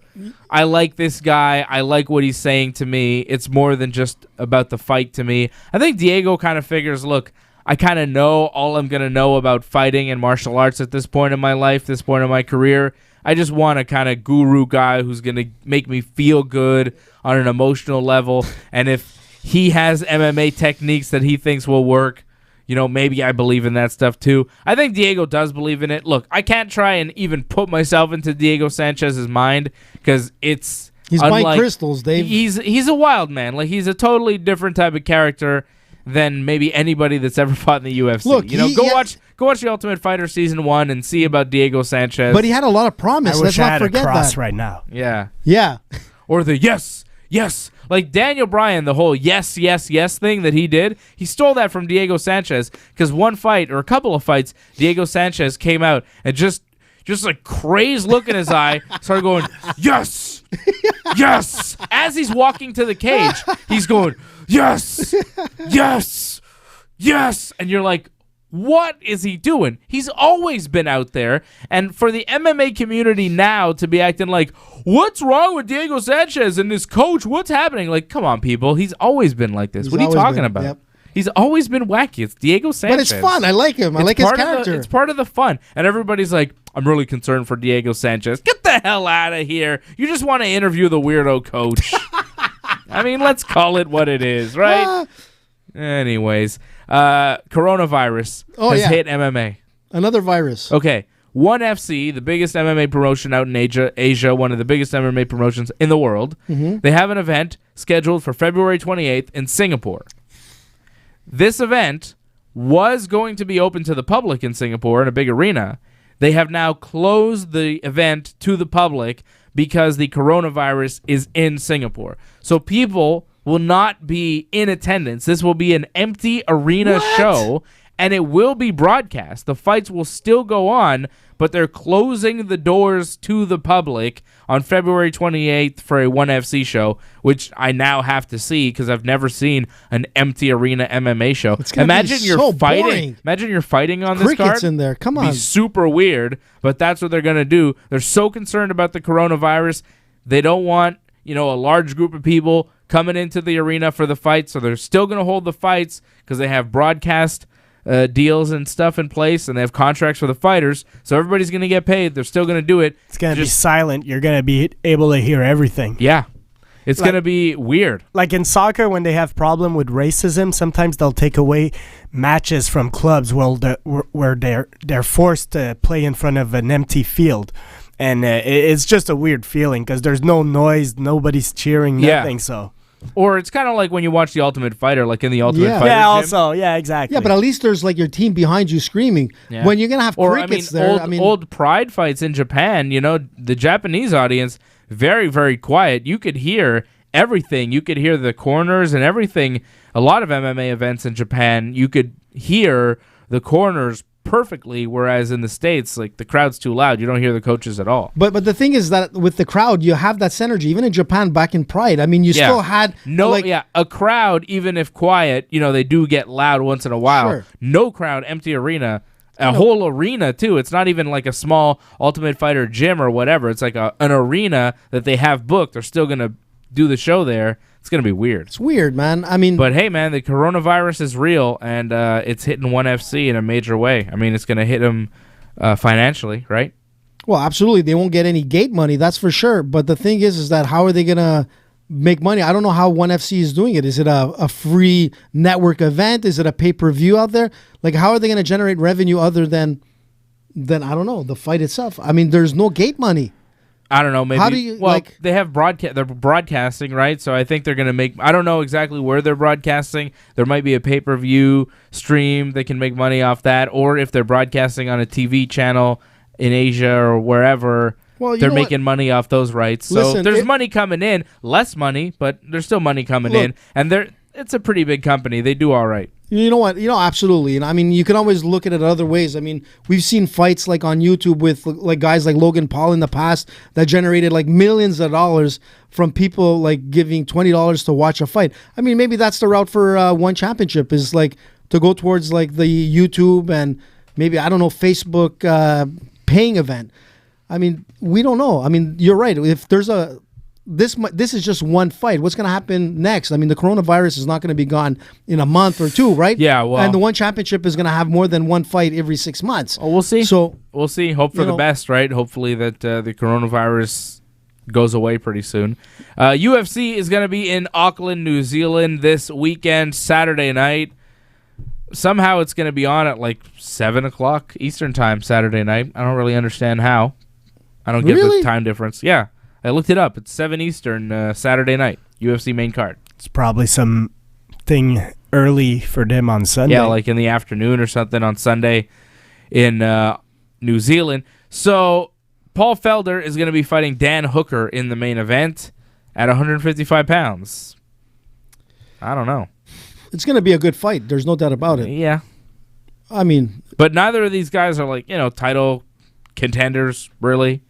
I like this guy. I like what he's saying to me. It's more than just about the fight to me. I think Diego kind of figures, look, I kind of know all I'm going to know about fighting and martial arts at this point in my life, this point in my career. I just want a kind of guru guy who's going to make me feel good on an emotional level. And if he has MMA techniques that he thinks will work, you know, maybe I believe in that stuff too. I think Diego does believe in it. Look, I can't try and even put myself into Diego Sanchez's mind because he's buying crystals, Dave. He's a wild man. Like, he's a totally different type of character than maybe anybody that's ever fought in the UFC. Look, go watch The Ultimate Fighter Season 1 and see about Diego Sanchez. But he had a lot of promise. Let's not forget that. Right now. Yeah. Or the yes. Like Daniel Bryan, the whole yes thing that he did, he stole that from Diego Sanchez because one fight or a couple of fights, Diego Sanchez came out and just a crazed look in his eye, started going, yes, yes. As he's walking to the cage, he's going, yes, yes, yes. And you're like, what is he doing? He's always been out there. And for the MMA community now to be acting like, what's wrong with Diego Sanchez and his coach? What's happening? Like, come on, people. He's always been like this. What are you talking about? Yep. He's always been wacky. It's Diego Sanchez. But it's fun. I like him. I like his character. It's part of the fun. And everybody's like, I'm really concerned for Diego Sanchez. Get the hell out of here. You just want to interview the weirdo coach. I mean, let's call it what it is, right? Anyways, coronavirus has hit MMA. Another virus. Okay. ONE FC, the biggest MMA promotion out in Asia, one of the biggest MMA promotions in the world, they have an event scheduled for February 28th in Singapore. This event was going to be open to the public in Singapore in a big arena. They have now closed the event to the public because the coronavirus is in Singapore. So people will not be in attendance. This will be an empty arena show, and it will be broadcast. The fights will still go on, but they're closing the doors to the public on February 28th for a ONE FC show, which I now have to see because I've never seen an empty arena MMA show. Imagine you're fighting. Boring. Imagine you're fighting on this card. Crickets in there. Come on. It'd be super weird, but that's what they're going to do. They're so concerned about the coronavirus. They don't want, a large group of people coming into the arena for the fight, so they're still going to hold the fights because they have broadcast deals and stuff in place, and they have contracts for the fighters, so everybody's going to get paid. They're still going to do it. It's going to be silent. You're going to be able to hear everything. Yeah. It's going to be weird. Like in soccer, when they have problem with racism, sometimes they'll take away matches from clubs where they're forced to play in front of an empty field. And it's just a weird feeling because there's no noise, nobody's cheering, nothing, so... Or it's kind of like when you watch The Ultimate Fighter, like in The Ultimate Fighter Yeah, gym. also, exactly. Yeah, but at least there's like your team behind you screaming. Yeah. When you're going to have crickets old Pride fights in Japan, the Japanese audience, very, very quiet. You could hear everything. You could hear the corners and everything. A lot of MMA events in Japan, you could hear the corners perfectly, whereas in the States, like, the crowd's too loud. You don't hear the coaches at all. But the thing is that with the crowd, you have that synergy. Even in Japan, back in Pride, I mean, you still had a crowd, even if quiet, they do get loud once in a while. Sure. No crowd, empty arena, whole arena too. It's not even like a small Ultimate Fighter gym or whatever. It's like an arena that they have booked. They're still gonna do the show there. It's going to be weird. It's weird, man. I mean... But, hey, man, the coronavirus is real, and it's hitting ONE FC in a major way. I mean, it's going to hit them financially, right? Well, absolutely. They won't get any gate money, that's for sure. But the thing is that how are they going to make money? I don't know how ONE FC is doing it. Is it a free network event? Is it a pay-per-view out there? Like, how are they going to generate revenue other than, I don't know, the fight itself? I mean, there's no gate money. I don't know. Maybe. How do you, they have they're broadcasting, right? So I think they're going to make. I don't know exactly where they're broadcasting. There might be a pay-per-view stream. They can make money off that, or if they're broadcasting on a TV channel in Asia or wherever, they're making money off those rights. So there's money coming in, less money, but there's still money coming in, and it's a pretty big company. They do all right. You know what? Absolutely. And I mean, you can always look at it other ways. I mean, we've seen fights like on YouTube with like guys like Logan Paul in the past that generated like millions of dollars from people like giving $20 to watch a fight. I mean, maybe that's the route for ONE Championship, is like to go towards like the YouTube and maybe, I don't know, Facebook paying event. I mean, we don't know. I mean, you're right. If there's this is just one fight. What's going to happen next? I mean, the coronavirus is not going to be gone in a month or two, right? Yeah, well. And the ONE Championship is going to have more than one fight every 6 months. Oh, we'll see. So we'll see. Hope for the best, right? Hopefully that the coronavirus goes away pretty soon. UFC is going to be in Auckland, New Zealand this weekend, Saturday night. Somehow it's going to be on at like 7 o'clock Eastern time Saturday night. I don't really understand how. I don't get the time difference. Yeah. I looked it up. It's 7 Eastern Saturday night, UFC main card. It's probably something early for them on Sunday. Yeah, like in the afternoon or something on Sunday in New Zealand. So Paul Felder is going to be fighting Dan Hooker in the main event at 155 pounds. I don't know. It's going to be a good fight. There's no doubt about it. Yeah. I mean... But neither of these guys are like, title contenders, really.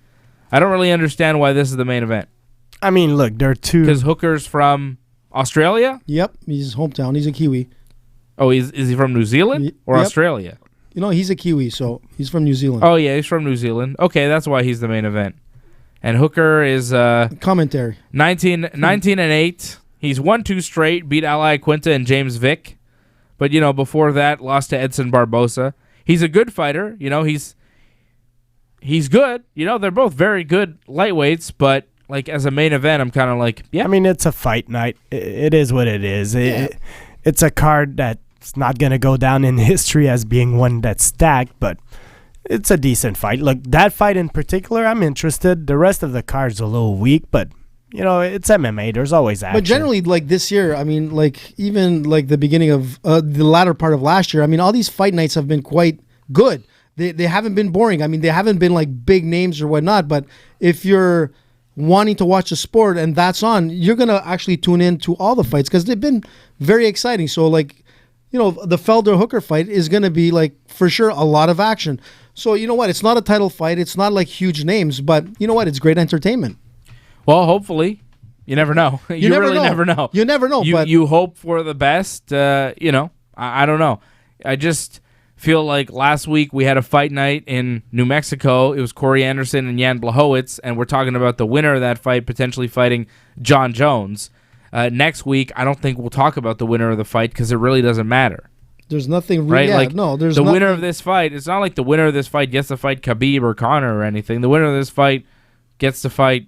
I don't really understand why this is the main event. I mean, look, there are two... Because Hooker's from Australia? Yep, he's hometown. He's a Kiwi. Oh, is he from New Zealand or Australia? He's a Kiwi, so he's from New Zealand. Oh, yeah, he's from New Zealand. Okay, that's why he's the main event. And Hooker is... commentary. 19-8. He's 1-2 straight, beat Ally Quinta and James Vick. But, before that, lost to Edson Barbosa. He's a good fighter. He's good. They're both very good lightweights, but like as a main event, I'm kind of like, yeah. I mean, it's a fight night. It is what it is. It's a card that's not going to go down in history as being one that's stacked, but it's a decent fight. Look, that fight in particular, I'm interested. The rest of the card's a little weak, but it's MMA. There's always action. But generally, like this year, I mean, like even like the beginning of the latter part of last year, I mean, all these fight nights have been quite good. They haven't been boring. I mean, they haven't been like big names or whatnot, but if you're wanting to watch a sport and that's on, you're going to actually tune in to all the fights because they've been very exciting. So like, the Felder-Hooker fight is going to be like for sure a lot of action. So you know what? It's not a title fight. It's not like huge names, but you know what? It's great entertainment. Well, hopefully. You never know. You never really know. never know. You never know. But you hope for the best. I don't know. I just... feel like last week we had a fight night in New Mexico. It was Corey Anderson and Jan Błachowicz, and we're talking about the winner of that fight potentially fighting John Jones. Next week, I don't think we'll talk about the winner of the fight because it really doesn't matter. There's nothing right. There's the winner of this fight. It's not like the winner of this fight gets to fight Khabib or Conor or anything. The winner of this fight gets to fight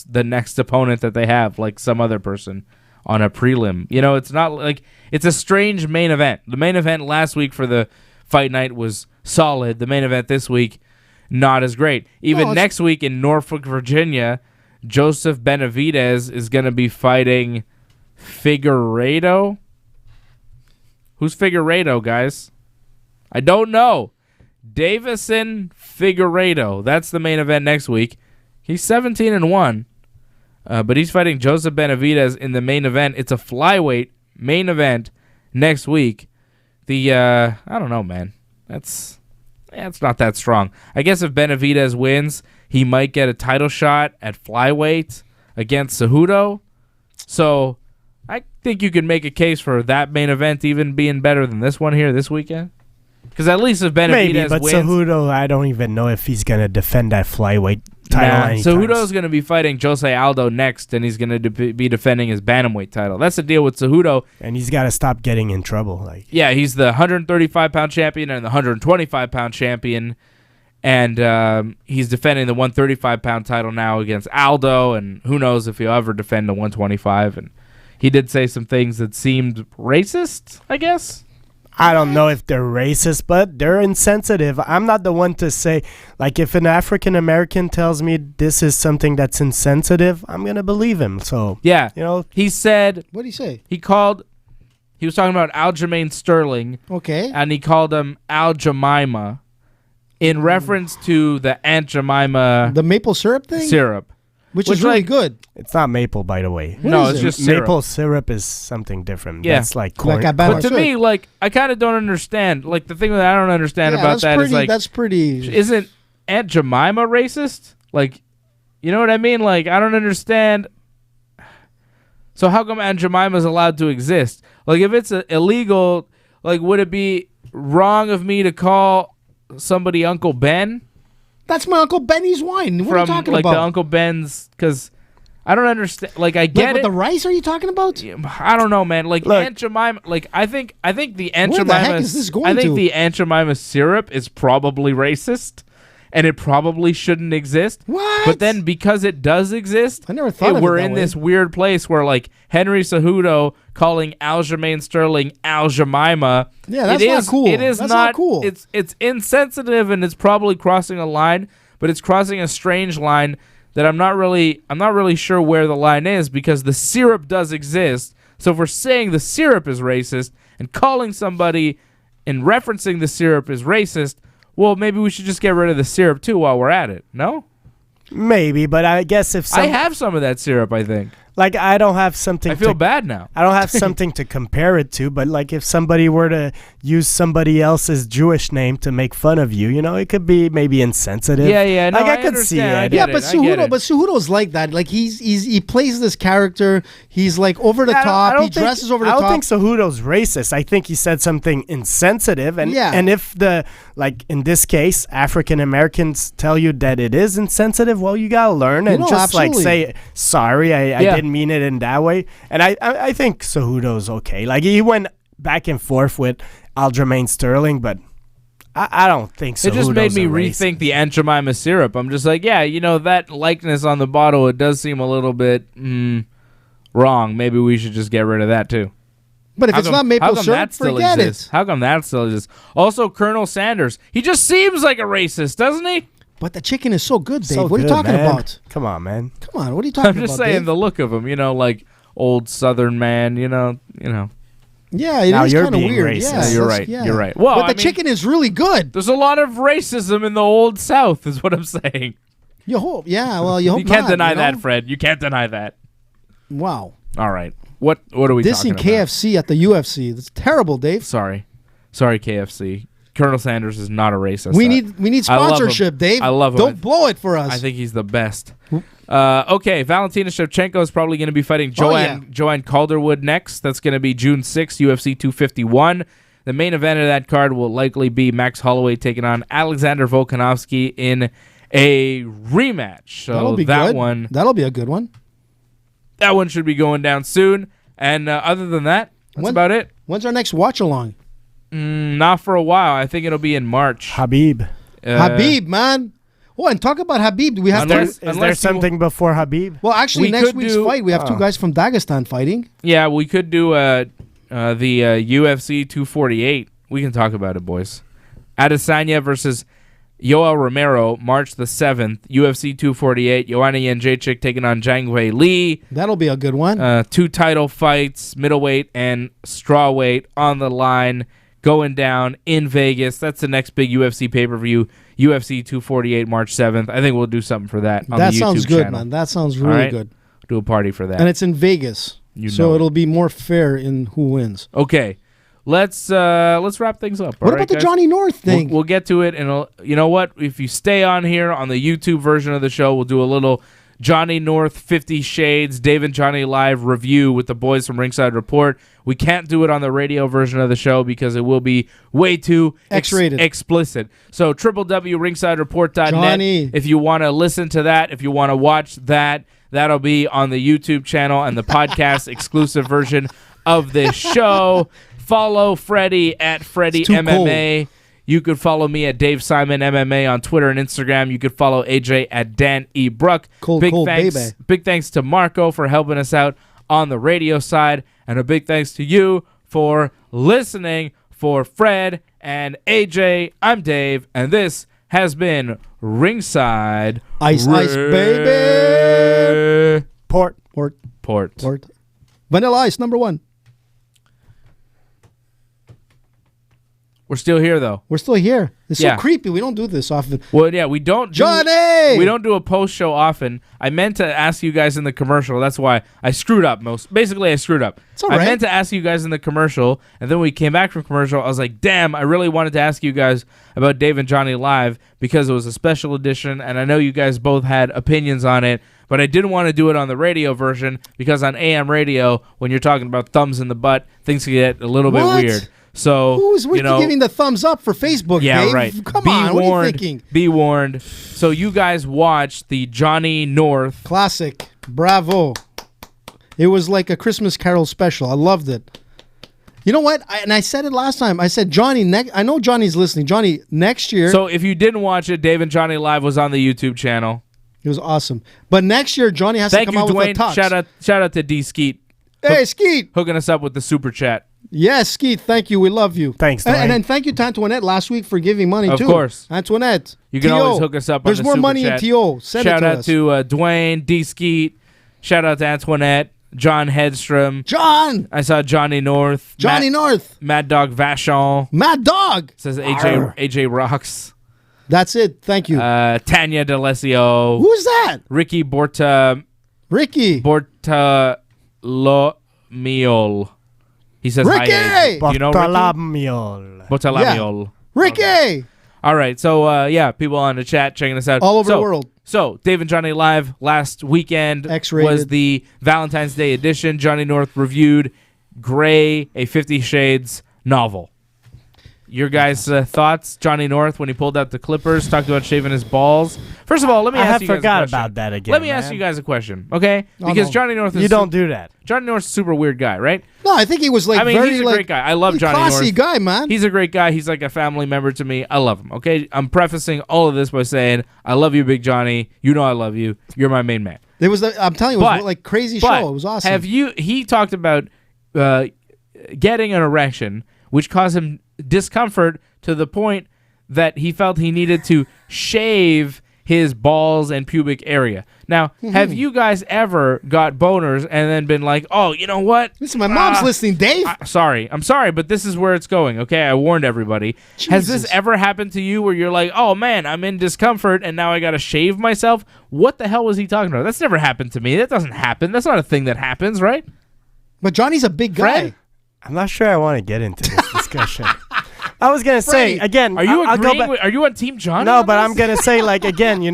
the next opponent that they have, like some other person on a prelim. It's not like it's a strange main event. The main event last week for the fight night was solid. The main event this week, not as great. Even next week in Norfolk, Virginia, Joseph Benavidez is going to be fighting Figueiredo. Who's Figueiredo, guys? I don't know. Davison Figueiredo. That's the main event next week. He's 17-1, but he's fighting Joseph Benavidez in the main event. It's a flyweight main event next week. I don't know, man. It's not that strong. I guess if Benavidez wins, he might get a title shot at flyweight against Cejudo. So I think you can make a case for that main event even being better than this one here this weekend. Because at least if Benavidez Maybe, but wins... Cejudo, I don't even know if he's going to defend that flyweight title anytime. Cejudo's going to be fighting Jose Aldo next, and he's going to be defending his bantamweight title. That's the deal with Cejudo. And he's got to stop getting in trouble. Yeah, he's the 135-pound champion and the 125-pound champion, and he's defending the 135-pound title now against Aldo, and who knows if he'll ever defend the 125. And he did say some things that seemed racist, I guess. I don't know if they're racist, but they're insensitive. I'm not the one to say, if an African American tells me this is something that's insensitive, I'm going to believe him. So, yeah, he said... What did he say? He was talking about Aljamain Sterling. Okay. And he called him Al Jemima in reference to the Aunt Jemima... The maple syrup thing? Syrup. Which is really good. It's not maple, by the way. No, it's just syrup. Maple syrup is something different. Yeah. That's like corn. But to me, I kind of don't understand. The thing that I don't understand about that is that's pretty... Isn't Aunt Jemima racist? You know what I mean? I don't understand. So how come Aunt Jemima is allowed to exist? If it's illegal, would it be wrong of me to call somebody Uncle Ben? That's my Uncle Benny's wine. What are you talking about? The Uncle Ben's, because I don't understand. I get it. The rice are you talking about? I don't know, man. Aunt Jemima. I think the Aunt Jemima. Where the heck is this going I think to? the Aunt Jemima syrup is probably racist, and it probably shouldn't exist. What? But then because it does exist, I never thought of it we're that in way. this weird place where Henry Cejudo calling Aljamain Sterling Al Jemima. Yeah, that's not cool. It is That's not cool. It's insensitive, and it's probably crossing a line, but it's crossing a strange line that I'm not really sure where the line is, because the syrup does exist. So if we're saying the syrup is racist and calling somebody and referencing the syrup is racist, well, maybe we should just get rid of the syrup too while we're at it. No? Maybe, but I guess if I have some of that syrup, I think. I don't have something. I feel bad now. I don't have something to compare it to, but if somebody were to use somebody else's Jewish name to make fun of you, it could be maybe insensitive. Yeah. No, I could see it. Yeah, but Cejudo's like that. He plays this character. He's over the top. He dresses over the top. I don't think Cejudo's racist. I think he said something insensitive, and if in this case African Americans tell you that it is insensitive, well, you gotta learn and just say sorry. I didn't mean it in that way. And I think Cejudo's okay. He went back and forth with Aljamain Sterling, but I don't think Cejudo's it just made me racist. rethink the Aunt Jemima syrup. I'm just that likeness on the bottle, it does seem a little bit wrong. Maybe we should just get rid of that too. But if it's not maple syrup, forget it. How come that still exists? Also, Colonel Sanders. He just seems like a racist, doesn't he? But the chicken is so good, Dave. So what are you good, talking man. about? Come on, man. Come on, what are you talking about, I'm just saying Dave? the look of him, old Southern man, Yeah, Now it is you're kind of being weird. racist. Yeah, You're right. yeah. You're right. Well, but the chicken is really good. There's a lot of racism in the Old South, is what I'm saying. You hope. Yeah, well, you hope You can't not, deny you know? that, Fred. You can't deny that. Wow. All right. What are we talking Dissing about? KFC at the UFC. That's terrible, Dave. Sorry, KFC. Colonel Sanders is not a racist. We need sponsorship, Dave. I love him. Don't blow it for us. I think he's the best. Okay, Valentina Shevchenko is probably going to be fighting Joanne Calderwood next. That's going to be June 6th, UFC 251. The main event of that card will likely be Max Holloway taking on Alexander Volkanovski in a rematch. So that'll be good. That'll be a good one. That one should be going down soon. And other than that, that's about it. When's our next watch along? Not for a while. I think it'll be in March. Habib. Habib, man. Oh, and talk about Habib. Do we have Is there something before Habib? Well, actually, next week's fight, we have two guys from Dagestan fighting. Yeah, we could do the UFC 248. We can talk about it, boys. Adesanya versus Yoel Romero, March the 7th. UFC 248. Joanna Jędrzejczyk taking on Zhang Wei Li. That'll be a good one. Two title fights, middleweight and strawweight on the line, going down in Vegas. That's the next big UFC pay-per-view. UFC 248, March 7th. I think we'll do something for that on the YouTube channel. That sounds good, man. That sounds really good. Do a party for that. And it's in Vegas. So it'll be more fair in who wins. Okay. let's wrap things up. What about the Johnny North thing? We'll get to it, and you know what? If you stay on here on the YouTube version of the show, we'll do a little Johnny North 50 Shades Dave and Johnny Live review with the boys from Ringside Report. We can't do it on the radio version of the show because it will be way too X-rated. Explicit. So www.ringsidereport.net. Johnny. If you want to listen to that, if you want to watch that, that'll be on the YouTube channel and the podcast exclusive version of this show. Follow Freddie at Freddie MMA. Cold. You could follow me at Dave Simon MMA on Twitter and Instagram. You could follow AJ at Dan E. Bruck. Big thanks to Marco for helping us out on the radio side. And a big thanks to you for listening. For Fred and AJ, I'm Dave. And this has been Ringside. Ice, baby. Port. Vanilla Ice, #1. We're still here, though. We're still here. It's so creepy. We don't do this often. Well, yeah, we don't. Johnny! We don't do a post show often. I meant to ask you guys in the commercial. That's why I screwed up Basically, I screwed up. It's all right. I meant to ask you guys in the commercial, and then we came back from commercial. I was like, damn, I really wanted to ask you guys about Dave and Johnny Live because it was a special edition, and I know you guys both had opinions on it, but I didn't want to do it on the radio version because on AM radio, when you're talking about thumbs in the butt, things can get a little bit weird. So, who's giving the thumbs up for Facebook, Dave? Right. Come on, what are you thinking? Be warned. So you guys watched the Johnny North. Classic. Bravo. It was like a Christmas Carol special. I loved it. You know what? I said it last time. I said, Johnny, I know Johnny's listening. Johnny, next year. So if you didn't watch it, Dave and Johnny Live was on the YouTube channel. It was awesome. But next year, Johnny has to come out with a tux. Shout out to D Skeet. Hey, Skeet. Hooking us up with the super chat. Yes, Skeet, thank you. We love you. Thanks, Dwayne. And then thank you to Antoinette last week for giving money, too. Of course. Antoinette. You can always hook us up on the super chat. There's more money in TO. Send Shout it to out us. to Dwayne, D Skeet. Shout out to Antoinette, John Hedstrom. John! I saw Johnny North. North. Mad Dog Vachon. Mad Dog! Says AJ Rocks. That's it. Thank you. Tanya D'Alessio. Who's that? Ricky Bortolomiol. He says Ricky! Hi. Do you know Ricky? Bortolomiol. Yeah. Ricky! Okay. All right. So, people on the chat checking us out. All over the world. So, Dave and Johnny Live last weekend X-rated. Was the Valentine's Day edition. Johnny North reviewed Grey, a 50 Shades novel. Your guys' thoughts, Johnny North, when he pulled out the clippers, talked about shaving his balls. First of all, let me ask you guys a question. I forgot about that again. Let me ask you guys a question, okay? Because Johnny North is... You don't do that. Johnny North's a super weird guy, right? No, I think he was he's a great guy. I love Johnny North. Classy guy, man. He's a great guy. He's like a family member to me. I love him, okay? I'm prefacing all of this by saying, I love you, Big Johnny. You know I love you. You're my main man. I'm telling you, it was like crazy show. It was awesome. He talked about getting an erection, which caused him discomfort to the point that he felt he needed to shave his balls and pubic area. Now, have you guys ever got boners and then been like, oh, you know what? Listen, my mom's listening, Dave. I'm sorry, but this is where it's going, okay? I warned everybody. Jesus. Has this ever happened to you where you're like, oh, man, I'm in discomfort and now I got to shave myself? What the hell was he talking about? That's never happened to me. That doesn't happen. That's not a thing that happens, right? But Johnny's a big guy. Fred? I'm not sure I want to get into this discussion. I was going to say, again... Are you Are you on Team Johnny? No, but I'm going to say, again,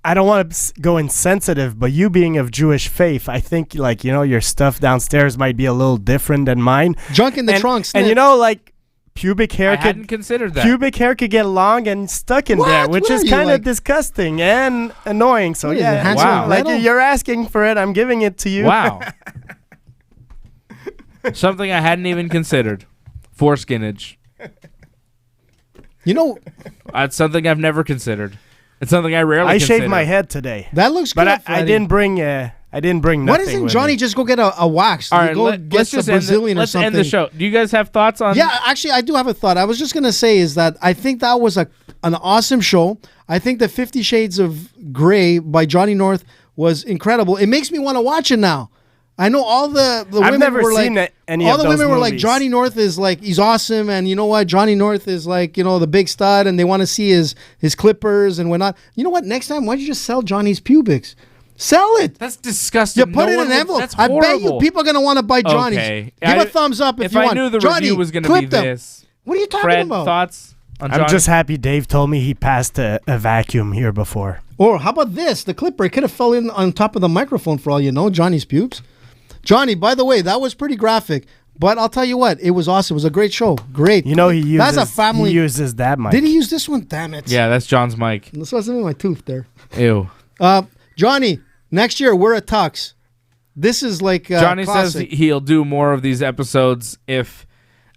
I don't want to go insensitive, but you being of Jewish faith, I think, your stuff downstairs might be a little different than mine. Junk in the trunks. And, pubic hair... I hadn't considered that. Pubic hair could get long and stuck in there, which is kind of disgusting and annoying. So, yeah. Wow. You're asking for it. I'm giving it to you. Wow. Something I hadn't even considered. Foreskinage. That's something I've never considered. It's something I rarely consider. I shaved my head today. That looks good, but I didn't bring nothing. Why doesn't Johnny just go get a wax? All right, let's just Brazilian or something. Let's end the show. Do you guys have thoughts on? Yeah, actually, I do have a thought. I was just gonna say is that I think that was an awesome show. I think the 50 Shades of Grey by Johnny North was incredible. It makes me want to watch it now. I know all the women I've never were seen like, any all of the those women were movies. like, Johnny North is he's awesome, and you know what, Johnny North is the big stud, and they want to see his clippers and whatnot. You know what? Next time, why don't you just sell Johnny's pubics? Sell it. That's disgusting. You put it in an envelope. That's I horrible. bet you people are going to want to buy Johnny's. Okay. Give a thumbs up if you want. I knew the Johnny, review was going to clip be them. this. What are you talking Fred, about? thoughts on Johnny? I'm just happy Dave told me he passed a vacuum here before. Or how about this? The clipper, it could have fell in on top of the microphone for all you know, Johnny's pubes. Johnny, by the way, that was pretty graphic. But I'll tell you what, it was awesome. It was a great show. Great. You know he uses, That's a family. he uses that mic. Did he use this one? Damn it. Yeah, that's John's mic. This wasn't in my tooth there. Ew. Johnny, next year we're at Tux. This is like Johnny classic. says he'll do more of these episodes if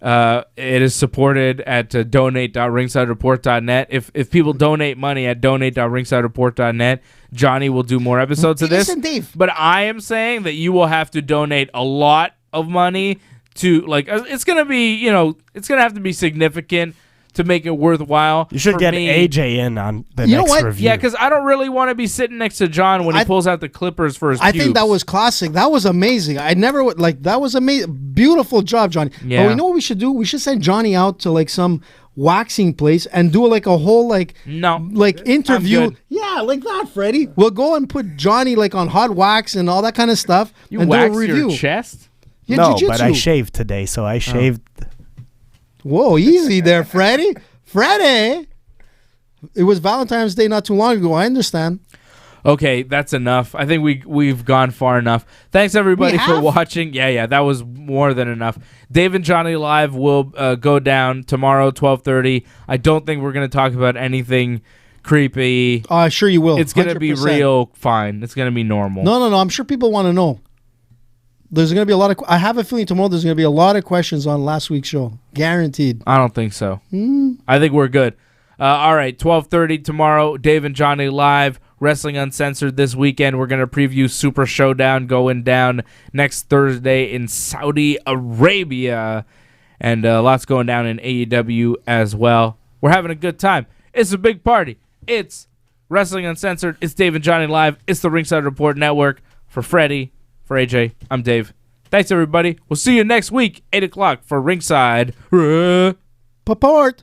it is supported at donate.ringsidereport.net. If people donate money at donate.ringsidereport.net, Johnny will do more episodes of this. Listen, Dave. But I am saying that you will have to donate a lot of money to, like, it's going to be, it's going to have to be significant to make it worthwhile. You should for get me. AJ in on the You know next what? review. Yeah, because I don't really want to be sitting next to John when he pulls out the clippers for his I pubes. think that was classic. That was amazing. I never would like that was amazing. Beautiful job, Johnny. Yeah. But we know what we should do? We should send Johnny out to like some waxing place and do like a whole interview. I'm good. Yeah, like that, Freddie. We'll go and put Johnny like on hot wax and all that kind of stuff You and wax do a review. your chest? Yeah, no, jiu-jitsu. but I shaved today, so I shaved. Whoa, easy there, Freddie. Freddie. It was Valentine's Day not too long ago. I understand. Okay, that's enough. I think we've gone far enough. Thanks everybody for watching. Yeah, that was more than enough. Dave and Johnny Live will go down tomorrow, 12:30. I don't think we're going to talk about anything creepy. Sure you will. It's going to be 100%. real fine. It's going to be normal. No. I'm sure people want to know. There's going to be a lot of... I have a feeling tomorrow there's going to be a lot of questions on last week's show. Guaranteed. I don't think so. I think we're good. All right, 12:30 tomorrow, Dave and Johnny Live, Wrestling Uncensored this weekend. We're going to preview Super Showdown going down next Thursday in Saudi Arabia. And lots going down in AEW as well. We're having a good time. It's a big party. It's Wrestling Uncensored. It's Dave and Johnny Live. It's the Ringside Report Network. For Freddie, for AJ, I'm Dave. Thanks, everybody. We'll see you next week, 8 o'clock for Ringside. Purport.